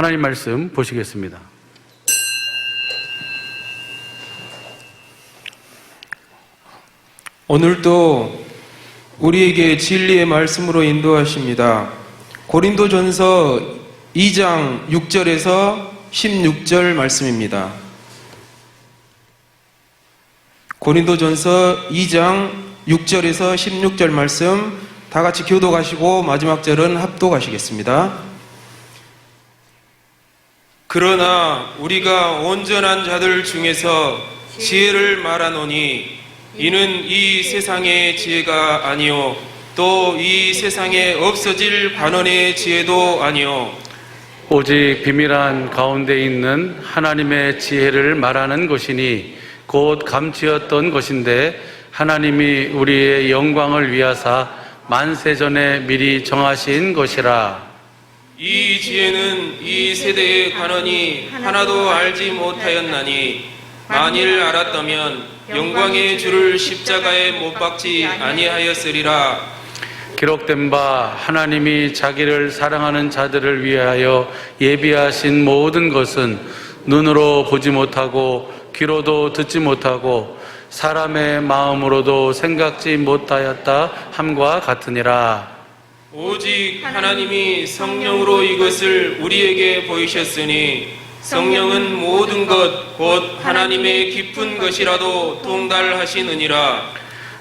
하나님 말씀 보시겠습니다. 오늘도 우리에게 진리의 말씀으로 인도하십니다. 고린도전서 2장 6절에서 16절 말씀입니다. 고린도전서 2장 6절에서 16절 말씀 다 같이 교독하시고 마지막 절은 합독하시겠습니다. 그러나 우리가 온전한 자들 중에서 지혜를 말하노니 이는 이 세상의 지혜가 아니요 또 이 세상에 없어질 관원의 지혜도 아니요 오직 비밀한 가운데 있는 하나님의 지혜를 말하는 것이니 곧 감추었던 것인데 하나님이 우리의 영광을 위하사 만세전에 미리 정하신 것이라. 이 지혜는 이 세대의 관원이 하나도 알지 못하였나니 만일 알았다면 영광의 주를 십자가에 못 박지 아니하였으리라. 기록된 바 하나님이 자기를 사랑하는 자들을 위하여 예비하신 모든 것은 눈으로 보지 못하고 귀로도 듣지 못하고 사람의 마음으로도 생각지 못하였다 함과 같으니라. 오직 하나님이 성령으로 이것을 우리에게 보이셨으니 성령은 모든 것 곧 하나님의 깊은 것이라도 통달하시느니라.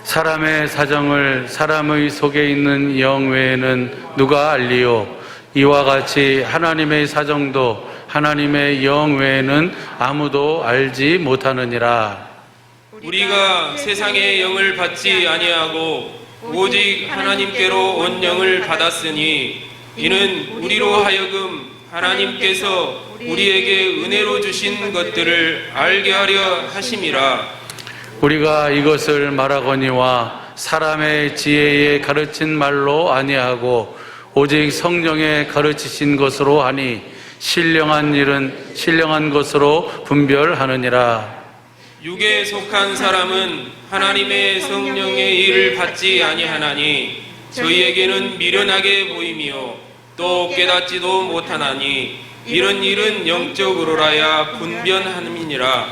사람의 사정을 사람의 속에 있는 영 외에는 누가 알리요? 이와 같이 하나님의 사정도 하나님의 영 외에는 아무도 알지 못하느니라. 우리가 세상의 영을 받지 아니하고 오직 하나님께로 온 영을 받았으니 이는 우리로 하여금 하나님께서 우리에게 은혜로 주신 것들을 알게 하려 하심이라. 우리가 이것을 말하거니와 사람의 지혜에 가르친 말로 아니하고 오직 성령에 가르치신 것으로 하니 신령한 일은 신령한 것으로 분별하느니라. 육에 속한 사람은 하나님의 성령의 일을 받지 아니하나니 저희에게는 미련하게 보이며 또 깨닫지도 못하나니 이런 일은 영적으로라야 분변함이니라.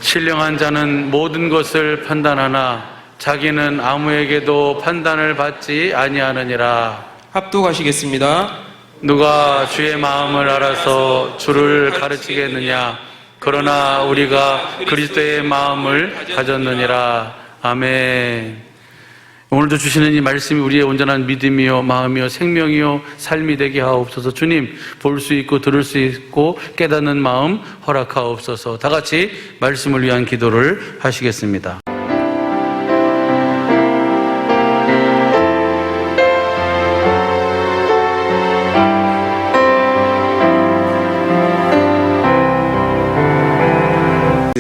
신령한 자는 모든 것을 판단하나 자기는 아무에게도 판단을 받지 아니하느니라. 합독하시겠습니다. 누가 주의 마음을 알아서 주를 가르치겠느냐? 그러나 우리가 그리스도의 마음을 가졌느니라. 아멘. 오늘도 주시는 이 말씀이 우리의 온전한 믿음이요 마음이요 생명이요 삶이 되게 하옵소서. 주님, 볼 수 있고 들을 수 있고 깨닫는 마음 허락하옵소서. 다 같이 말씀을 위한 기도를 하시겠습니다.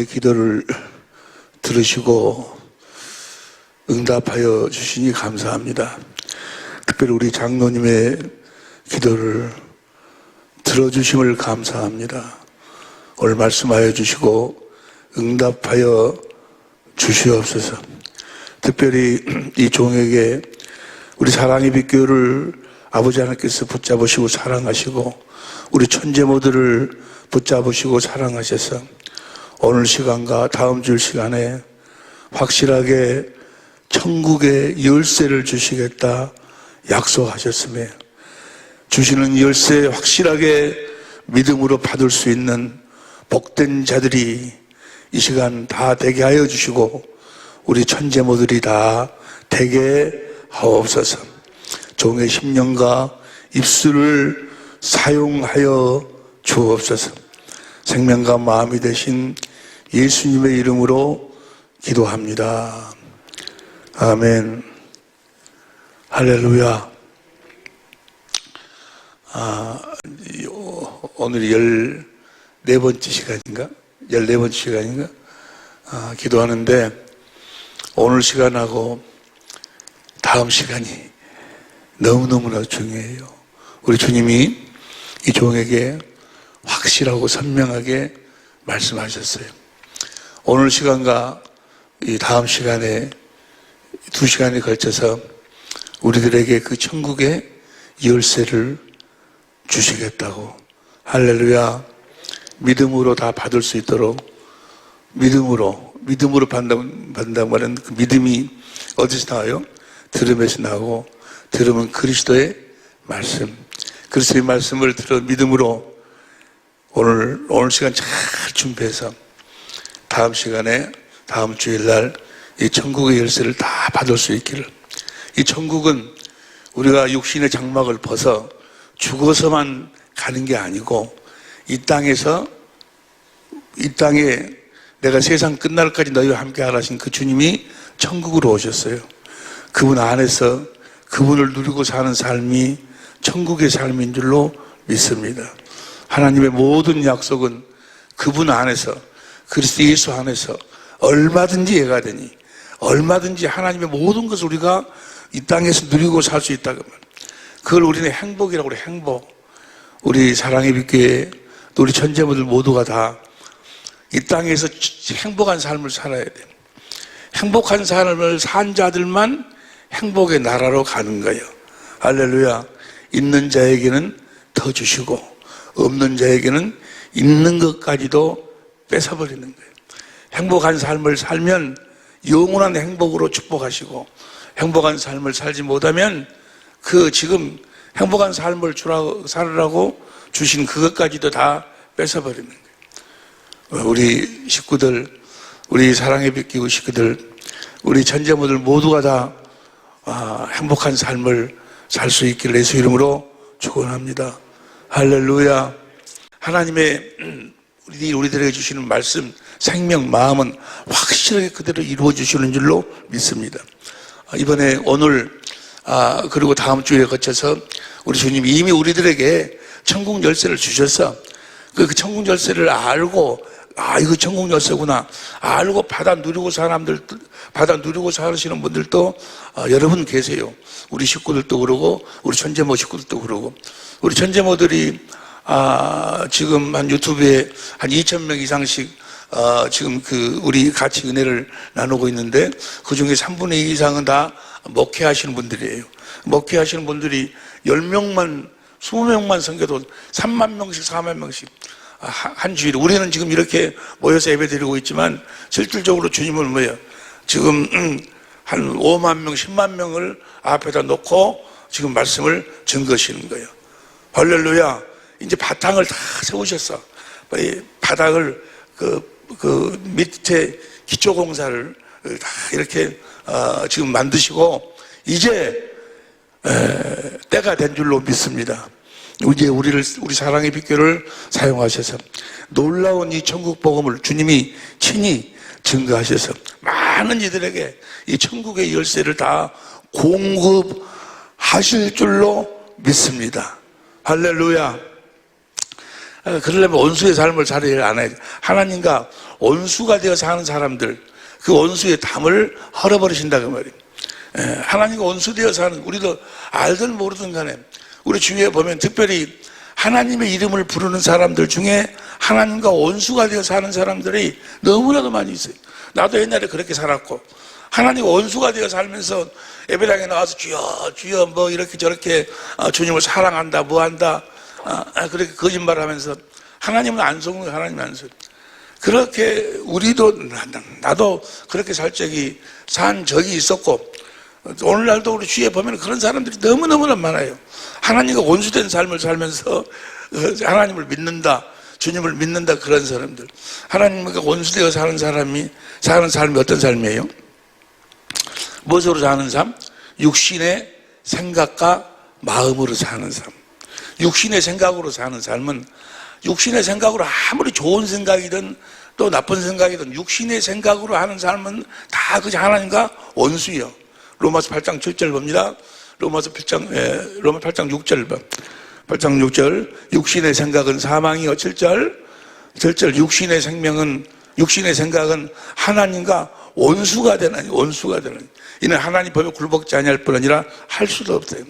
기도를 들으시고 응답하여 주시니 감사합니다. 특별히 우리 장로님의 기도를 들어주심을 감사합니다. 오늘 말씀하여 주시고 응답하여 주시옵소서. 특별히 이 종에게 우리 사랑의 빛교를 아버지 하나님께서 붙잡으시고 사랑하시고 우리 천재 모두를 붙잡으시고 사랑하셔서 오늘 시간과 다음 주 시간에 확실하게 천국의 열쇠를 주시겠다 약속하셨으며 주시는 열쇠 확실하게 믿음으로 받을 수 있는 복된 자들이 이 시간 다 되게 하여 주시고 우리 천재모들이 다 되게 하옵소서. 종의 심령과 입술을 사용하여 주옵소서. 생명과 마음이 되신 예수님의 이름으로 기도합니다. 아멘. 할렐루야. 오늘이 14번째 시간인가? 14번째 시간인가? 기도하는데 오늘 시간하고 다음 시간이 너무너무나 중요해요. 우리 주님이 이 종에게 확실하고 선명하게 말씀하셨어요. 오늘 시간과 이 다음 시간에 2시간에 걸쳐서 우리들에게 그 천국의 열쇠를 주시겠다고 할렐루야. 믿음으로 다 받을 수 있도록 믿음으로 받는다는 말은 그 믿음이 어디서 나와요? 들음에서 나오고 들음은 그리스도의 말씀. 그리스도의 말씀을 들어 믿음으로 오늘 시간 잘 준비해서 다음 시간에 다음 주일날 이 천국의 열쇠를 다 받을 수 있기를. 이 천국은 우리가 육신의 장막을 벗어 죽어서만 가는 게 아니고 이 땅에 내가 세상 끝날까지 너희와 함께 하라신 그 주님이 천국으로 오셨어요. 그분 안에서 그분을 누리고 사는 삶이 천국의 삶인 줄로 믿습니다. 하나님의 모든 약속은 그분 안에서 그리스도 예수 안에서 얼마든지 예가 되니 얼마든지 하나님의 모든 것을 우리가 이 땅에서 누리고 살 수 있다고 말합니다. 그걸 우리는 행복이라고 그래. 행복. 우리 사랑의 빛교회 우리 천재모들 모두가 다 이 땅에서 행복한 삶을 살아야 돼요. 행복한 삶을 산 자들만 행복의 나라로 가는 거예요. 할렐루야. 있는 자에게는 더 주시고 없는 자에게는 있는 것까지도 뺏어버리는 거예요. 행복한 삶을 살면 영원한 행복으로 축복하시고 행복한 삶을 살지 못하면 그 지금 행복한 삶을 살으라고 주신 그것까지도 다 뺏어버리는 거예요. 우리 식구들, 우리 사랑의 빛기구 식구들, 우리 천재모들 모두가 다 행복한 삶을 살 수 있기를 예수 이름으로 축원합니다. 할렐루야. 하나님의 우리들에게 주시는 말씀, 생명, 마음은 확실하게 그대로 이루어 주시는 줄로 믿습니다. 이번에 오늘 그리고 다음 주에 거쳐서 우리 주님이 이미 우리들에게 천국 열쇠를 주셔서 그 천국 열쇠를 알고 이거 천국 열쇠구나 알고 받아 누리고 사시는 분들도 여러분 계세요. 우리 식구들도 그러고 우리 천재모 식구들도 그러고 우리 천재모들이 지금 한 유튜브에 한 2,000명 이상씩 지금 우리 같이 은혜를 나누고 있는데 그 중에 3분의 2 이상은 다 목회하시는 분들이에요. 목회하시는 분들이 10명만 20명만 섬겨도 3만 명씩 4만 명씩 한 주일에 우리는 지금 이렇게 모여서 예배 드리고 있지만 실질적으로 주님은 지금 한 5만 명 10만 명을 앞에다 놓고 지금 말씀을 증거하시는 거예요. 할렐루야. 이제 바탕을 다 세우셨어. 바닥을 그 밑에 기초 공사를 다 이렇게 지금 만드시고 이제 때가 된 줄로 믿습니다. 이제 우리 사랑의 빛교를 사용하셔서 놀라운 이 천국 복음을 주님이 친히 증거하셔서 많은 이들에게 이 천국의 열쇠를 다 공급하실 줄로 믿습니다. 할렐루야. 그러려면 원수의 삶을 살아야 안 해야죠. 하나님과 원수가 되어 사는 사람들, 그 원수의 담을 헐어버리신다고 말이에요. 하나님과 원수 되어 사는, 우리도 알든 모르든 간에 우리 주위에 보면 특별히 하나님의 이름을 부르는 사람들 중에 하나님과 원수가 되어 사는 사람들이 너무나도 많이 있어요. 나도 옛날에 그렇게 살았고 하나님과 원수가 되어 살면서 예배당에 나와서 주여 뭐 이렇게 저렇게 주님을 사랑한다 뭐한다 그렇게 거짓말하면서 하나님은 안 속는 거예요. 하나님은 안 속는 거예요. 그렇게 우리도 나도 그렇게 산 적이 있었고 오늘날도 우리 주위에 보면 그런 사람들이 너무너무나 많아요. 하나님과 원수된 삶을 살면서 하나님을 믿는다, 주님을 믿는다 그런 사람들. 하나님과 원수되어 사는 삶이 어떤 삶이에요? 무엇으로 사는 삶? 육신의 생각과 마음으로 사는 삶. 육신의 생각으로 사는 삶은 육신의 생각으로 아무리 좋은 생각이든 또 나쁜 생각이든 육신의 생각으로 하는 삶은 다 그저 하나님과 원수예요. 로마서 8장 7절 봅니다. 로마 8장 6절 봐. 8장 6절. 육신의 생각은 사망이요. 7절 육신의 생각은 하나님과 원수가 되나니. 이는 하나님 법에 굴복지 아니할 뿐 아니라 할 수도 없어요.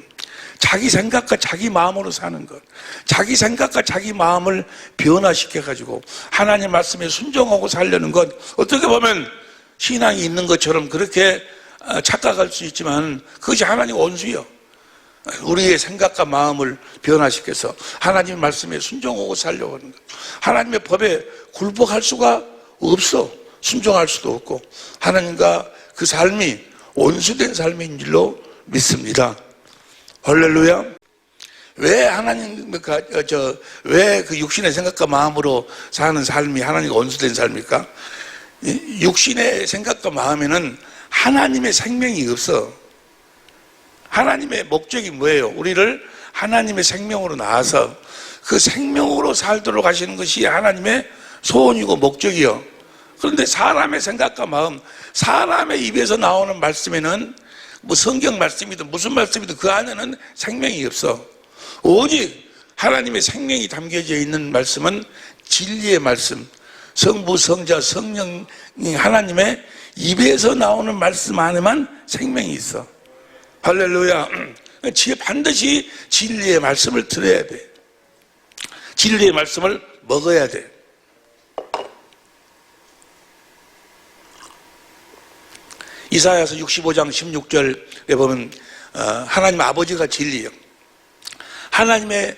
자기 생각과 자기 마음으로 사는 것, 자기 생각과 자기 마음을 변화시켜가지고 하나님 말씀에 순종하고 살려는 것, 어떻게 보면 신앙이 있는 것처럼 그렇게 착각할 수 있지만 그것이 하나님 원수요. 우리의 생각과 마음을 변화시켜서 하나님의 말씀에 순종하고 살려고 하는 거예요. 하나님의 법에 굴복할 수가 없어. 순종할 수도 없고 하나님과 그 삶이 온수된 삶인 줄로 믿습니다. 할렐루야. 왜 왜 그 육신의 생각과 마음으로 사는 삶이 하나님과 온수된 삶일까? 육신의 생각과 마음에는 하나님의 생명이 없어. 하나님의 목적이 뭐예요? 우리를 하나님의 생명으로 낳아서 그 생명으로 살도록 하시는 것이 하나님의 소원이고 목적이요. 그런데 사람의 생각과 마음, 사람의 입에서 나오는 말씀에는 뭐 성경 말씀이든 무슨 말씀이든 그 안에는 생명이 없어. 오직 하나님의 생명이 담겨져 있는 말씀은 진리의 말씀, 성부, 성자, 성령이 하나님의 입에서 나오는 말씀 안에만 생명이 있어. 할렐루야. 반드시 진리의 말씀을 들어야 돼. 진리의 말씀을 먹어야 돼. 이사야서 65장 16절에 보면 하나님 아버지가 진리요. 하나님의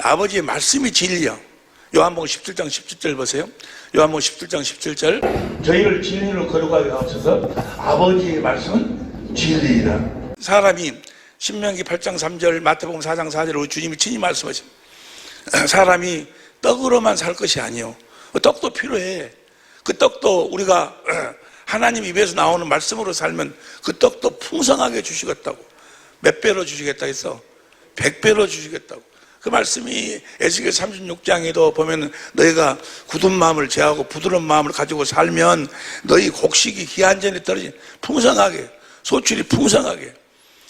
아버지의 말씀이 진리요. 요한복음 17장 17절 보세요. 요한복음 17장 17절. 저희를 진리로 거룩하게 하옵소서. 아버지의 말씀은 진리이다. 사람이 신명기 8장 3절, 마태복음 4장 4절로 주님이 친히 말씀하십니다. 사람이 떡으로만 살 것이 아니요. 떡도 필요해. 그 떡도 우리가 하나님 입에서 나오는 말씀으로 살면 그 떡도 풍성하게 주시겠다고. 몇 배로 주시겠다 해서 100배로 주시겠다고. 그 말씀이 에스겔 36장에도 보면 너희가 굳은 마음을 제하고 부드러운 마음을 가지고 살면 너희 곡식이 기한 전에 떨어진 풍성하게, 소출이 풍성하게.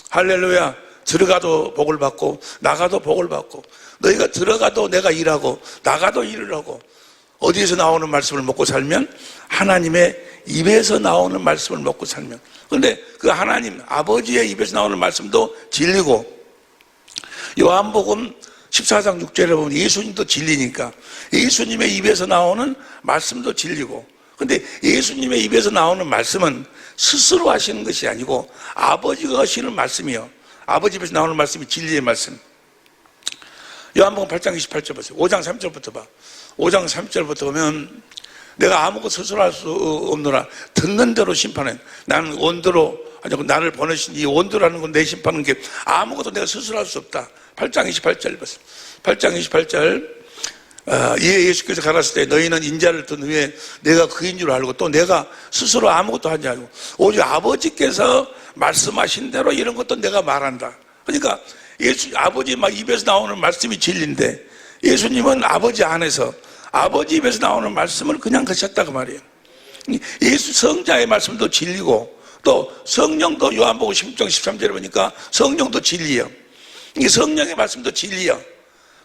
할렐루야. 들어가도 복을 받고 나가도 복을 받고, 너희가 들어가도 내가 일하고 나가도 일을 하고. 어디에서 나오는 말씀을 먹고 살면? 하나님의 입에서 나오는 말씀을 먹고 살면. 그런데 그 하나님 아버지의 입에서 나오는 말씀도 진리고, 요한복음 14장 6절에 보면 예수님도 진리니까 예수님의 입에서 나오는 말씀도 진리고, 근데 예수님의 입에서 나오는 말씀은 스스로 하시는 것이 아니고 아버지가 하시는 말씀이요. 아버지 입에서 나오는 말씀이 진리의 말씀. 요한복음 8장 28절 보세요. 5장 3절부터 봐. 5장 3절부터 보면 내가 아무것도 스스로 할 수 없노라. 듣는 대로 심판해. 나는 원대로, 아니 나를 보내신 이 원대라는 건 내 심판하는 게 아무것도 내가 스스로 할 수 없다. 8장 28절 보세요. 8장 28절. 이에 예수께서 가라사대 때 너희는 인자를 든 후에 내가 그인 줄 알고 또 내가 스스로 아무것도 하지 않고 오직 아버지께서 말씀하신 대로 이런 것도 내가 말한다. 그러니까 아버지 막 입에서 나오는 말씀이 진리인데 예수님은 아버지 안에서 아버지 입에서 나오는 말씀을 그냥 하셨다 그 말이에요. 예수 성자의 말씀도 진리고 또 성령도 요한복음 16장 13절에 보니까 성령도 진리예요. 이 성령의 말씀도 진리예요.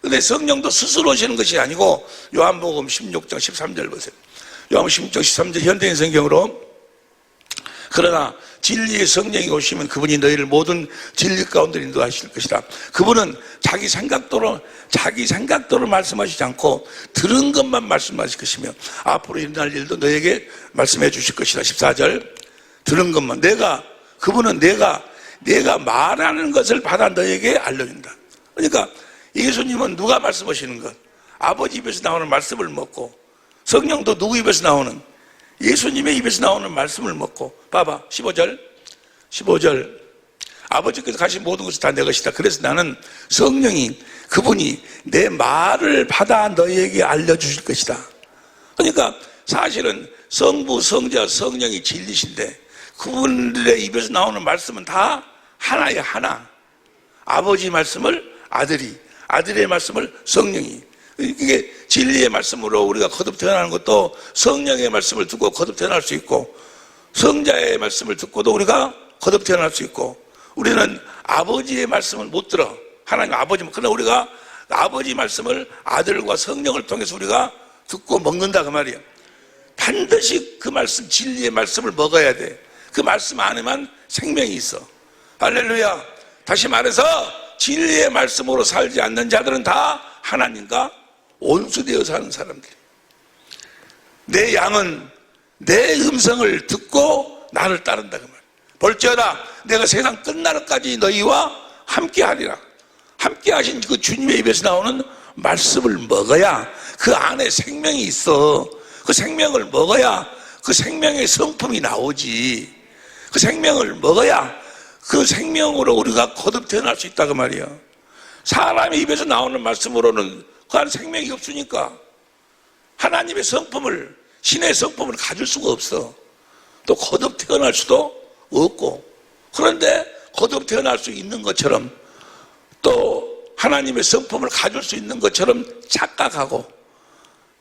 근데 성령도 스스로 오시는 것이 아니고 요한복음 16장 13절 보세요. 요한복음 16장 13절 현대인 성경으로 그러나 진리의 성령이 오시면 그분이 너희를 모든 진리 가운데 인도하실 것이다. 그분은 자기 생각대로 말씀하시지 않고 들은 것만 말씀하실 것이며 앞으로 일어날 일도 너에게 말씀해 주실 것이다. 14절 들은 것만 그분은 내가 말하는 것을 받아 너에게 알려준다. 그러니까 예수님은 누가 말씀하시는 것? 아버지 입에서 나오는 말씀을 먹고 성령도 누구 입에서 나오는? 예수님의 입에서 나오는 말씀을 먹고 봐봐 15절 아버지께서 가신 모든 것이 다 내 것이다. 그래서 나는 성령이 그분이 내 말을 받아 너희에게 알려주실 것이다. 그러니까 사실은 성부, 성자, 성령이 진리신데 그분들의 입에서 나오는 말씀은 다 하나예요. 하나. 아버지 말씀을 아들의 말씀을 성령이. 이게 진리의 말씀으로 우리가 거듭 태어나는 것도 성령의 말씀을 듣고 거듭 태어날 수 있고 성자의 말씀을 듣고도 우리가 거듭 태어날 수 있고 우리는 아버지의 말씀을 못 들어. 하나님 아버지만. 그러나 우리가 아버지 말씀을 아들과 성령을 통해서 우리가 듣고 먹는다 그 말이에요. 반드시 그 말씀 진리의 말씀을 먹어야 돼. 그 말씀 안에만 생명이 있어. 할렐루야. 다시 말해서 진리의 말씀으로 살지 않는 자들은 다 하나님과 온수되어 사는 사람들. 내 양은 내 음성을 듣고 나를 따른다 그 말. 볼지어다 내가 세상 끝날까지 너희와 함께 하리라. 함께 하신 그 주님의 입에서 나오는 말씀을 먹어야 그 안에 생명이 있어. 그 생명을 먹어야 그 생명의 성품이 나오지. 그 생명을 먹어야 그 생명으로 우리가 거듭 태어날 수 있다고 말이야. 사람의 입에서 나오는 말씀으로는 그 안에 생명이 없으니까 하나님의 성품을, 신의 성품을 가질 수가 없어. 또 거듭 태어날 수도 없고. 그런데 거듭 태어날 수 있는 것처럼 또 하나님의 성품을 가질 수 있는 것처럼 착각하고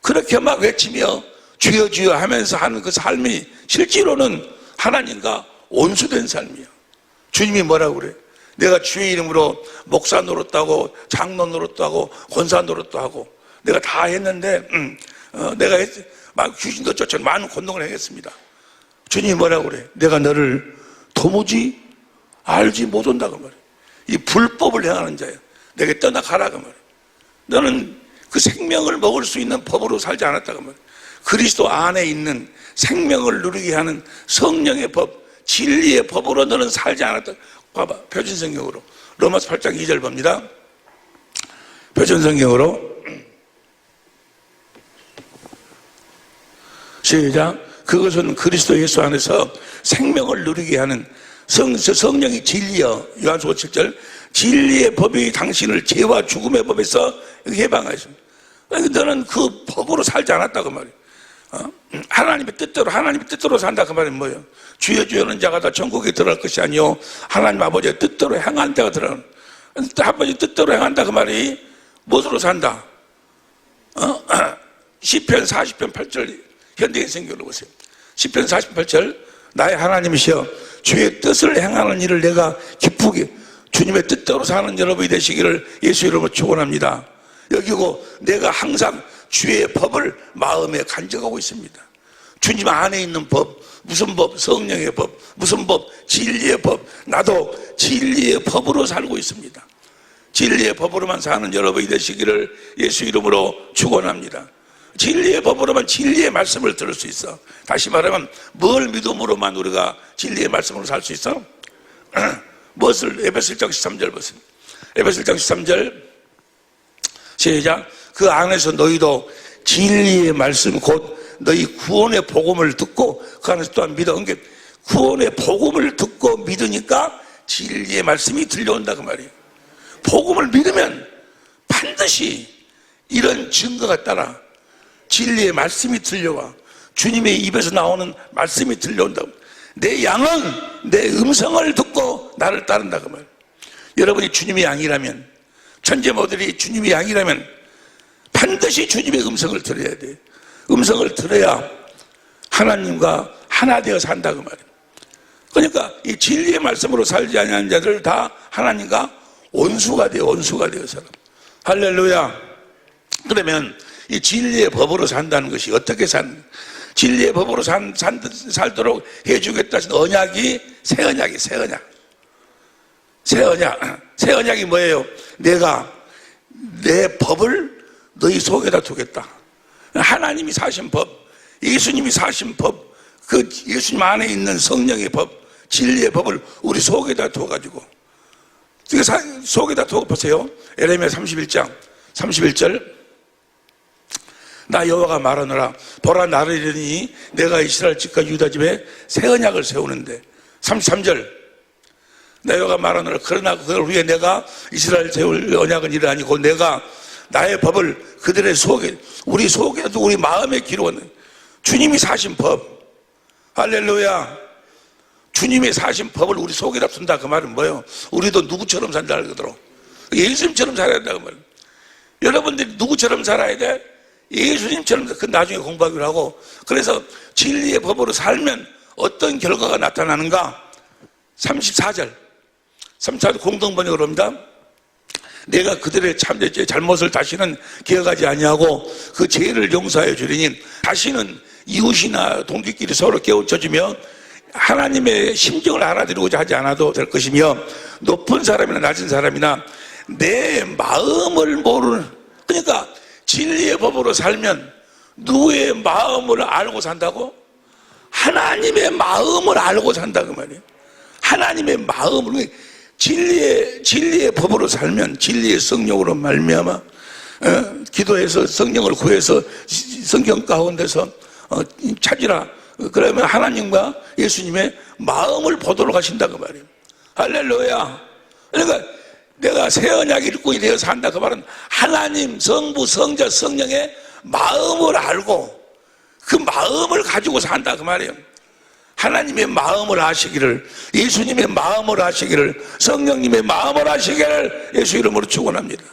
그렇게 막 외치며 주여 주여 하면서 하는 그 삶이 실제로는 하나님과 온수된 삶이야. 주님이 뭐라고 그래? 내가 주의 이름으로 목사 노릇도 하고 장로 노릇도 하고 권사 노릇도 하고 내가 다 했는데 내가 막 귀신도 쫓아 많은 권능을 행했습니다. 주님이 뭐라고 그래? 내가 너를 도무지 알지 못한다고 말이야. 이 불법을 행하는 자야. 내게 떠나가라고 말이야. 너는 그 생명을 먹을 수 있는 법으로 살지 않았다고 말이야. 그리스도 안에 있는 생명을 누리게 하는 성령의 법, 진리의 법으로 너는 살지 않았다. 봐봐, 표준성경으로 로마서 8장 2절 봅니다. 표준성경으로 시작. 그것은 그리스도 예수 안에서 생명을 누리게 하는 성령이 진리여. 요한복음 7절. 진리의 법이 당신을 죄와 죽음의 법에서 해방하였습니다. 너는 그 법으로 살지 않았다고 말이에요. 하나님의 뜻대로 산다 그 말은 뭐예요? 주여 주여는 자가 다 천국에 들어갈 것이 아니요 하나님 아버지의 뜻대로 행한 자가 들어가는. 아버지 뜻대로 행한다 그 말이 무엇으로 산다? 시편 40편 8절 현대인 성경으로 보세요. 시편 40편 8절. 나의 하나님이시여 주의 뜻을 행하는 일을 내가 기쁘게 주님의 뜻대로 사는 여러분이 되시기를 예수 이름으로 축원합니다. 여기고 내가 항상 주의 법을 마음에 간직하고 있습니다. 주님 안에 있는 법, 무슨 법? 성령의 법, 무슨 법? 진리의 법. 나도 진리의 법으로 살고 있습니다. 진리의 법으로만 사는 여러분이 되시기를 예수 이름으로 축원합니다. 진리의 법으로만 진리의 말씀을 들을 수 있어. 다시 말하면 뭘 믿음으로만 우리가 진리의 말씀으로 살 수 있어? 무엇을? 에베소 1장 13절 보세요. 에베소 1장 13절 시작. 그 안에서 너희도 진리의 말씀 곧 너희 구원의 복음을 듣고 그 안에서 또한 믿어. 그러니까 구원의 복음을 듣고 믿으니까 진리의 말씀이 들려온다 그 말이에요. 복음을 믿으면 반드시 이런 증거가 따라 진리의 말씀이 들려와. 주님의 입에서 나오는 말씀이 들려온다고. 내 양은 내 음성을 듣고 나를 따른다 그 말. 여러분이 주님의 양이라면, 천재모들이 주님의 양이라면 반드시 주님의 음성을 들어야 돼. 음성을 들어야 하나님과 하나 되어 산다 그 말이에요. 그러니까 이 진리의 말씀으로 살지 아니하는 자들 다 하나님과 온수가 되어 살아. 할렐루야. 그러면 이 진리의 법으로 산다는 것이 어떻게 진리의 법으로 살도록 해주겠다 하신 언약이 새 언약이 새 언약이 뭐예요? 내가 내 법을 너희 속에다 두겠다. 하나님이 사신 법, 예수님이 사신 법, 그 예수님 안에 있는 성령의 법, 진리의 법을 우리 속에다 두어가지고 속에다 두어 보세요. 에레미야 31장 31절. 나 여호와가 말하노라. 보라 나를 이르니 내가 이스라엘 집과 유다 집에 새 언약을 세우는데. 33절. 나 여호와가 말하노라. 그러나 그걸 후에 내가 이스라엘 세울 언약은 이래 아니고 내가 나의 법을 그들의 속에, 우리 속에도 우리 마음에 기록하는 주님이 사신 법. 할렐루야. 주님이 사신 법을 우리 속에다 둔다 그 말은 뭐예요? 우리도 누구처럼 산다 그러더라고. 예수님처럼 살아야 된다 그 말이에요. 여러분들이 누구처럼 살아야 돼? 예수님처럼. 그 나중에 공부하기로 하고. 그래서 진리의 법으로 살면 어떤 결과가 나타나는가? 34절 공동번역으로 합니다. 내가 그들의 참된 잘못을 다시는 기억하지 아니하고 그 죄를 용서하여 주리니 다시는 이웃이나 동기끼리 서로 깨우쳐주며 하나님의 심정을 알아들이고자 하지 않아도 될 것이며 높은 사람이나 낮은 사람이나 내 마음을 모르는. 그러니까 진리의 법으로 살면 누구의 마음을 알고 산다고? 하나님의 마음을 알고 산다 그 말이에요. 하나님의 마음을. 진리의 법으로 살면 진리의 성령으로 말미암아 기도해서 성령을 구해서 성경 가운데서 찾으라. 그러면 하나님과 예수님의 마음을 보도록 하신다고 말이에요. 할렐루야. 그러니까 내가 새 언약 일꾼이 되어 산다 그 말은 하나님 성부 성자 성령의 마음을 알고 그 마음을 가지고 산다 그 말이에요. 하나님의 마음을 아시기를, 예수님의 마음을 아시기를, 성령님의 마음을 아시기를 예수 이름으로 축원합니다.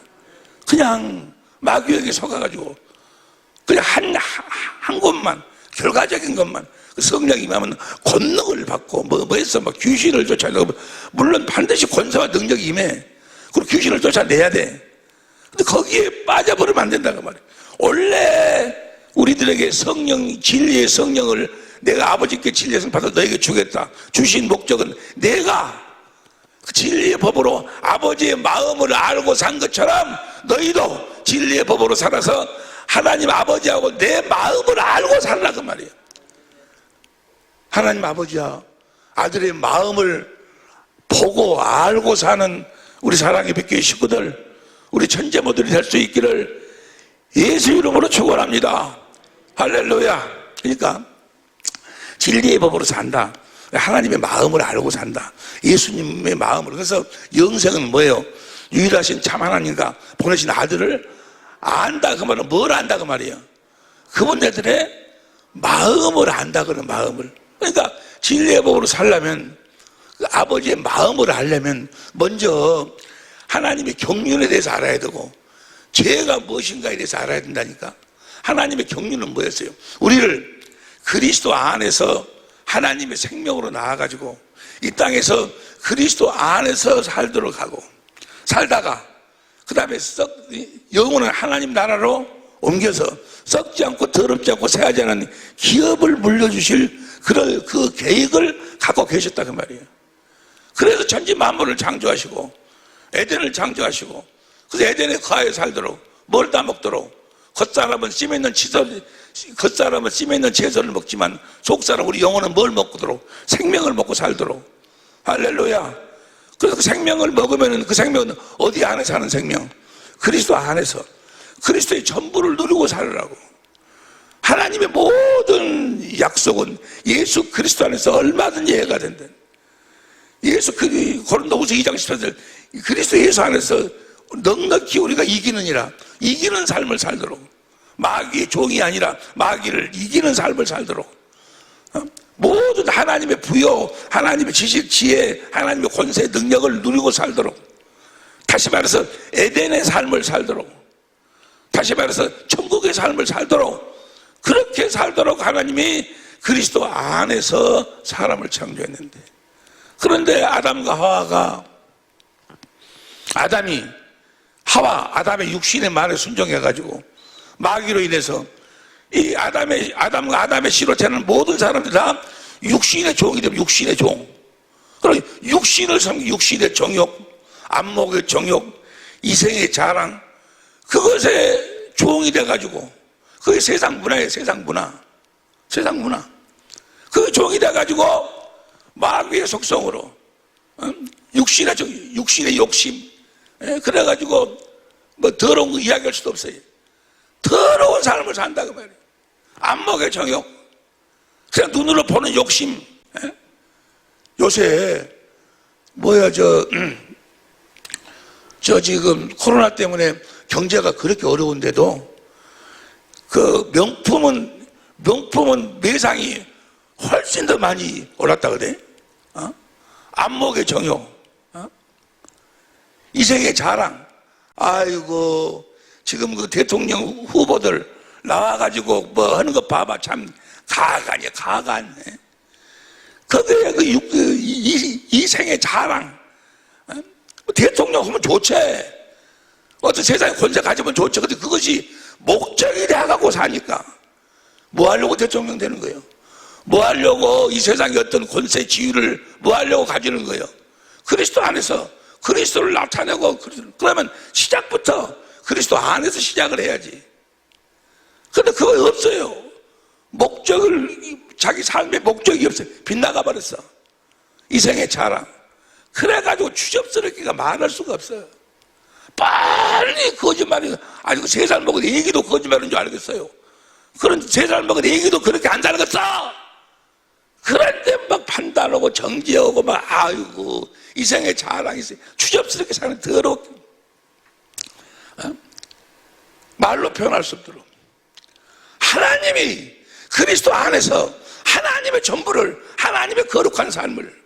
그냥 마귀에게 속아가지고 그냥 한 곳만, 결과적인 것만 성령이 임하면 권능을 받고 뭐 해서 막 귀신을 쫓아내고, 물론 반드시 권세와 능력이 임해. 그리고 귀신을 쫓아내야 돼. 근데 거기에 빠져버리면 안 된다고 말이에요. 원래 우리들에게 성령, 진리의 성령을 내가 아버지께 진리의 성령 받아 너에게 주겠다 주신 목적은 내가 그 진리의 법으로 아버지의 마음을 알고 산 것처럼 너희도 진리의 법으로 살아서 하나님 아버지하고 내 마음을 알고 살라 그 말이에요. 하나님 아버지와 아들의 마음을 보고 알고 사는 우리 사랑의 백교의 식구들, 우리 천재모들이 될 수 있기를 예수 이름으로 축원합니다. 할렐루야. 그러니까 진리의 법으로 산다. 하나님의 마음을 알고 산다. 예수님의 마음을. 그래서 영생은 뭐예요? 유일하신 참 하나님과 보내신 아들을 안다 그 말은 뭘 안다 그 말이에요? 그분들의 마음을 안다 그런 마음을. 그러니까 진리의 법으로 살려면 그 아버지의 마음을 알려면 먼저 하나님의 경륜에 대해서 알아야 되고 죄가 무엇인가에 대해서 알아야 된다니까. 하나님의 경륜은 뭐였어요? 우리를 그리스도 안에서 하나님의 생명으로 나와가지고 이 땅에서 그리스도 안에서 살도록 하고 살다가 그 다음에 영혼을 하나님 나라로 옮겨서 썩지 않고 더럽지 않고 새하지 않은 기업을 물려주실 그 계획을 갖고 계셨다 그 말이에요. 그래서 전지 만물을 창조하시고 에덴을 창조하시고 그래서 에덴에 거하여 살도록 뭘 따먹도록 겉사람은 씨 있는 채소를 먹지만 속사람 우리 영혼은 뭘 먹도록 생명을 먹고 살도록. 할렐루야. 그래서 그 생명을 먹으면 그 생명은 어디 안에 사는 생명? 그리스도 안에서 그리스도의 전부를 누리고 살으라고. 하나님의 모든 약속은 예수 그리스도 안에서 얼마든지 해가 된다. 고린도후서 2장 18절 그리스도 예수 안에서 넉넉히 우리가 이기느니라. 이기는 삶을 살도록. 마귀의 종이 아니라 마귀를 이기는 삶을 살도록. 모든 하나님의 부여, 하나님의 지식, 지혜, 하나님의 권세, 능력을 누리고 살도록. 다시 말해서 에덴의 삶을 살도록. 다시 말해서 천국의 삶을 살도록. 그렇게 살도록 하나님이 그리스도 안에서 사람을 창조했는데, 그런데 아담과 하와가 아담의 육신의 말에 순종해가지고 마귀로 인해서 이 아담과 아담의 씨로 태어난 모든 사람들 다 육신의 종이 되면 육신의 종. 그럼 육신을 섬기 육신의 정욕, 안목의 정욕, 이생의 자랑, 그것에 종이 돼가지고 그게 세상 문화예요. 세상 문화. 그 종이 돼가지고 마귀의 속성으로 육신의 욕심. 그래가지고 뭐 더러운 거 이야기할 수도 없어요. 더러운 삶을 산다고 말이에요. 안목의 정욕, 그냥 눈으로 보는 욕심. 요새 저 지금 코로나 때문에 경제가 그렇게 어려운데도 그 명품은 매상이 훨씬 더 많이 올랐다 그래. 안목의 정욕, 이생의 자랑. 아이고 지금 그 대통령 후보들 나와가지고 뭐 하는 거 봐봐. 참 가관이야, 가관. 거기에 이생의 자랑. 대통령 하면 좋지. 어떤 세상에 권세 가지면 좋죠. 근데 그것이 목적이 돼가고 사니까 뭐 하려고 대통령 되는 거예요? 뭐 하려고 이 세상의 어떤 권세 지위를 뭐 하려고 가지는 거예요? 그리스도 안에서 그리스도를 나타내고. 그러면 시작부터 그리스도 안에서 시작을 해야지. 근데 그거 없어요. 자기 삶의 목적이 없어요. 빗나가 버렸어. 이생의 자랑. 그래가지고 추접스럽기가 말할 수가 없어요. 빨리 거짓말이, 아니, 3살 먹은 애기도 거짓말인 줄 알겠어요. 그런 3살 먹은 애기도 그렇게 안 살겠어! 그런데 막 판단하고 정지하고 막, 아이고, 이생의 자랑이 있어요. 추접스럽게 사는 더럽게. 말로 표현할 수 없도록. 하나님이 그리스도 안에서 하나님의 전부를, 하나님의 거룩한 삶을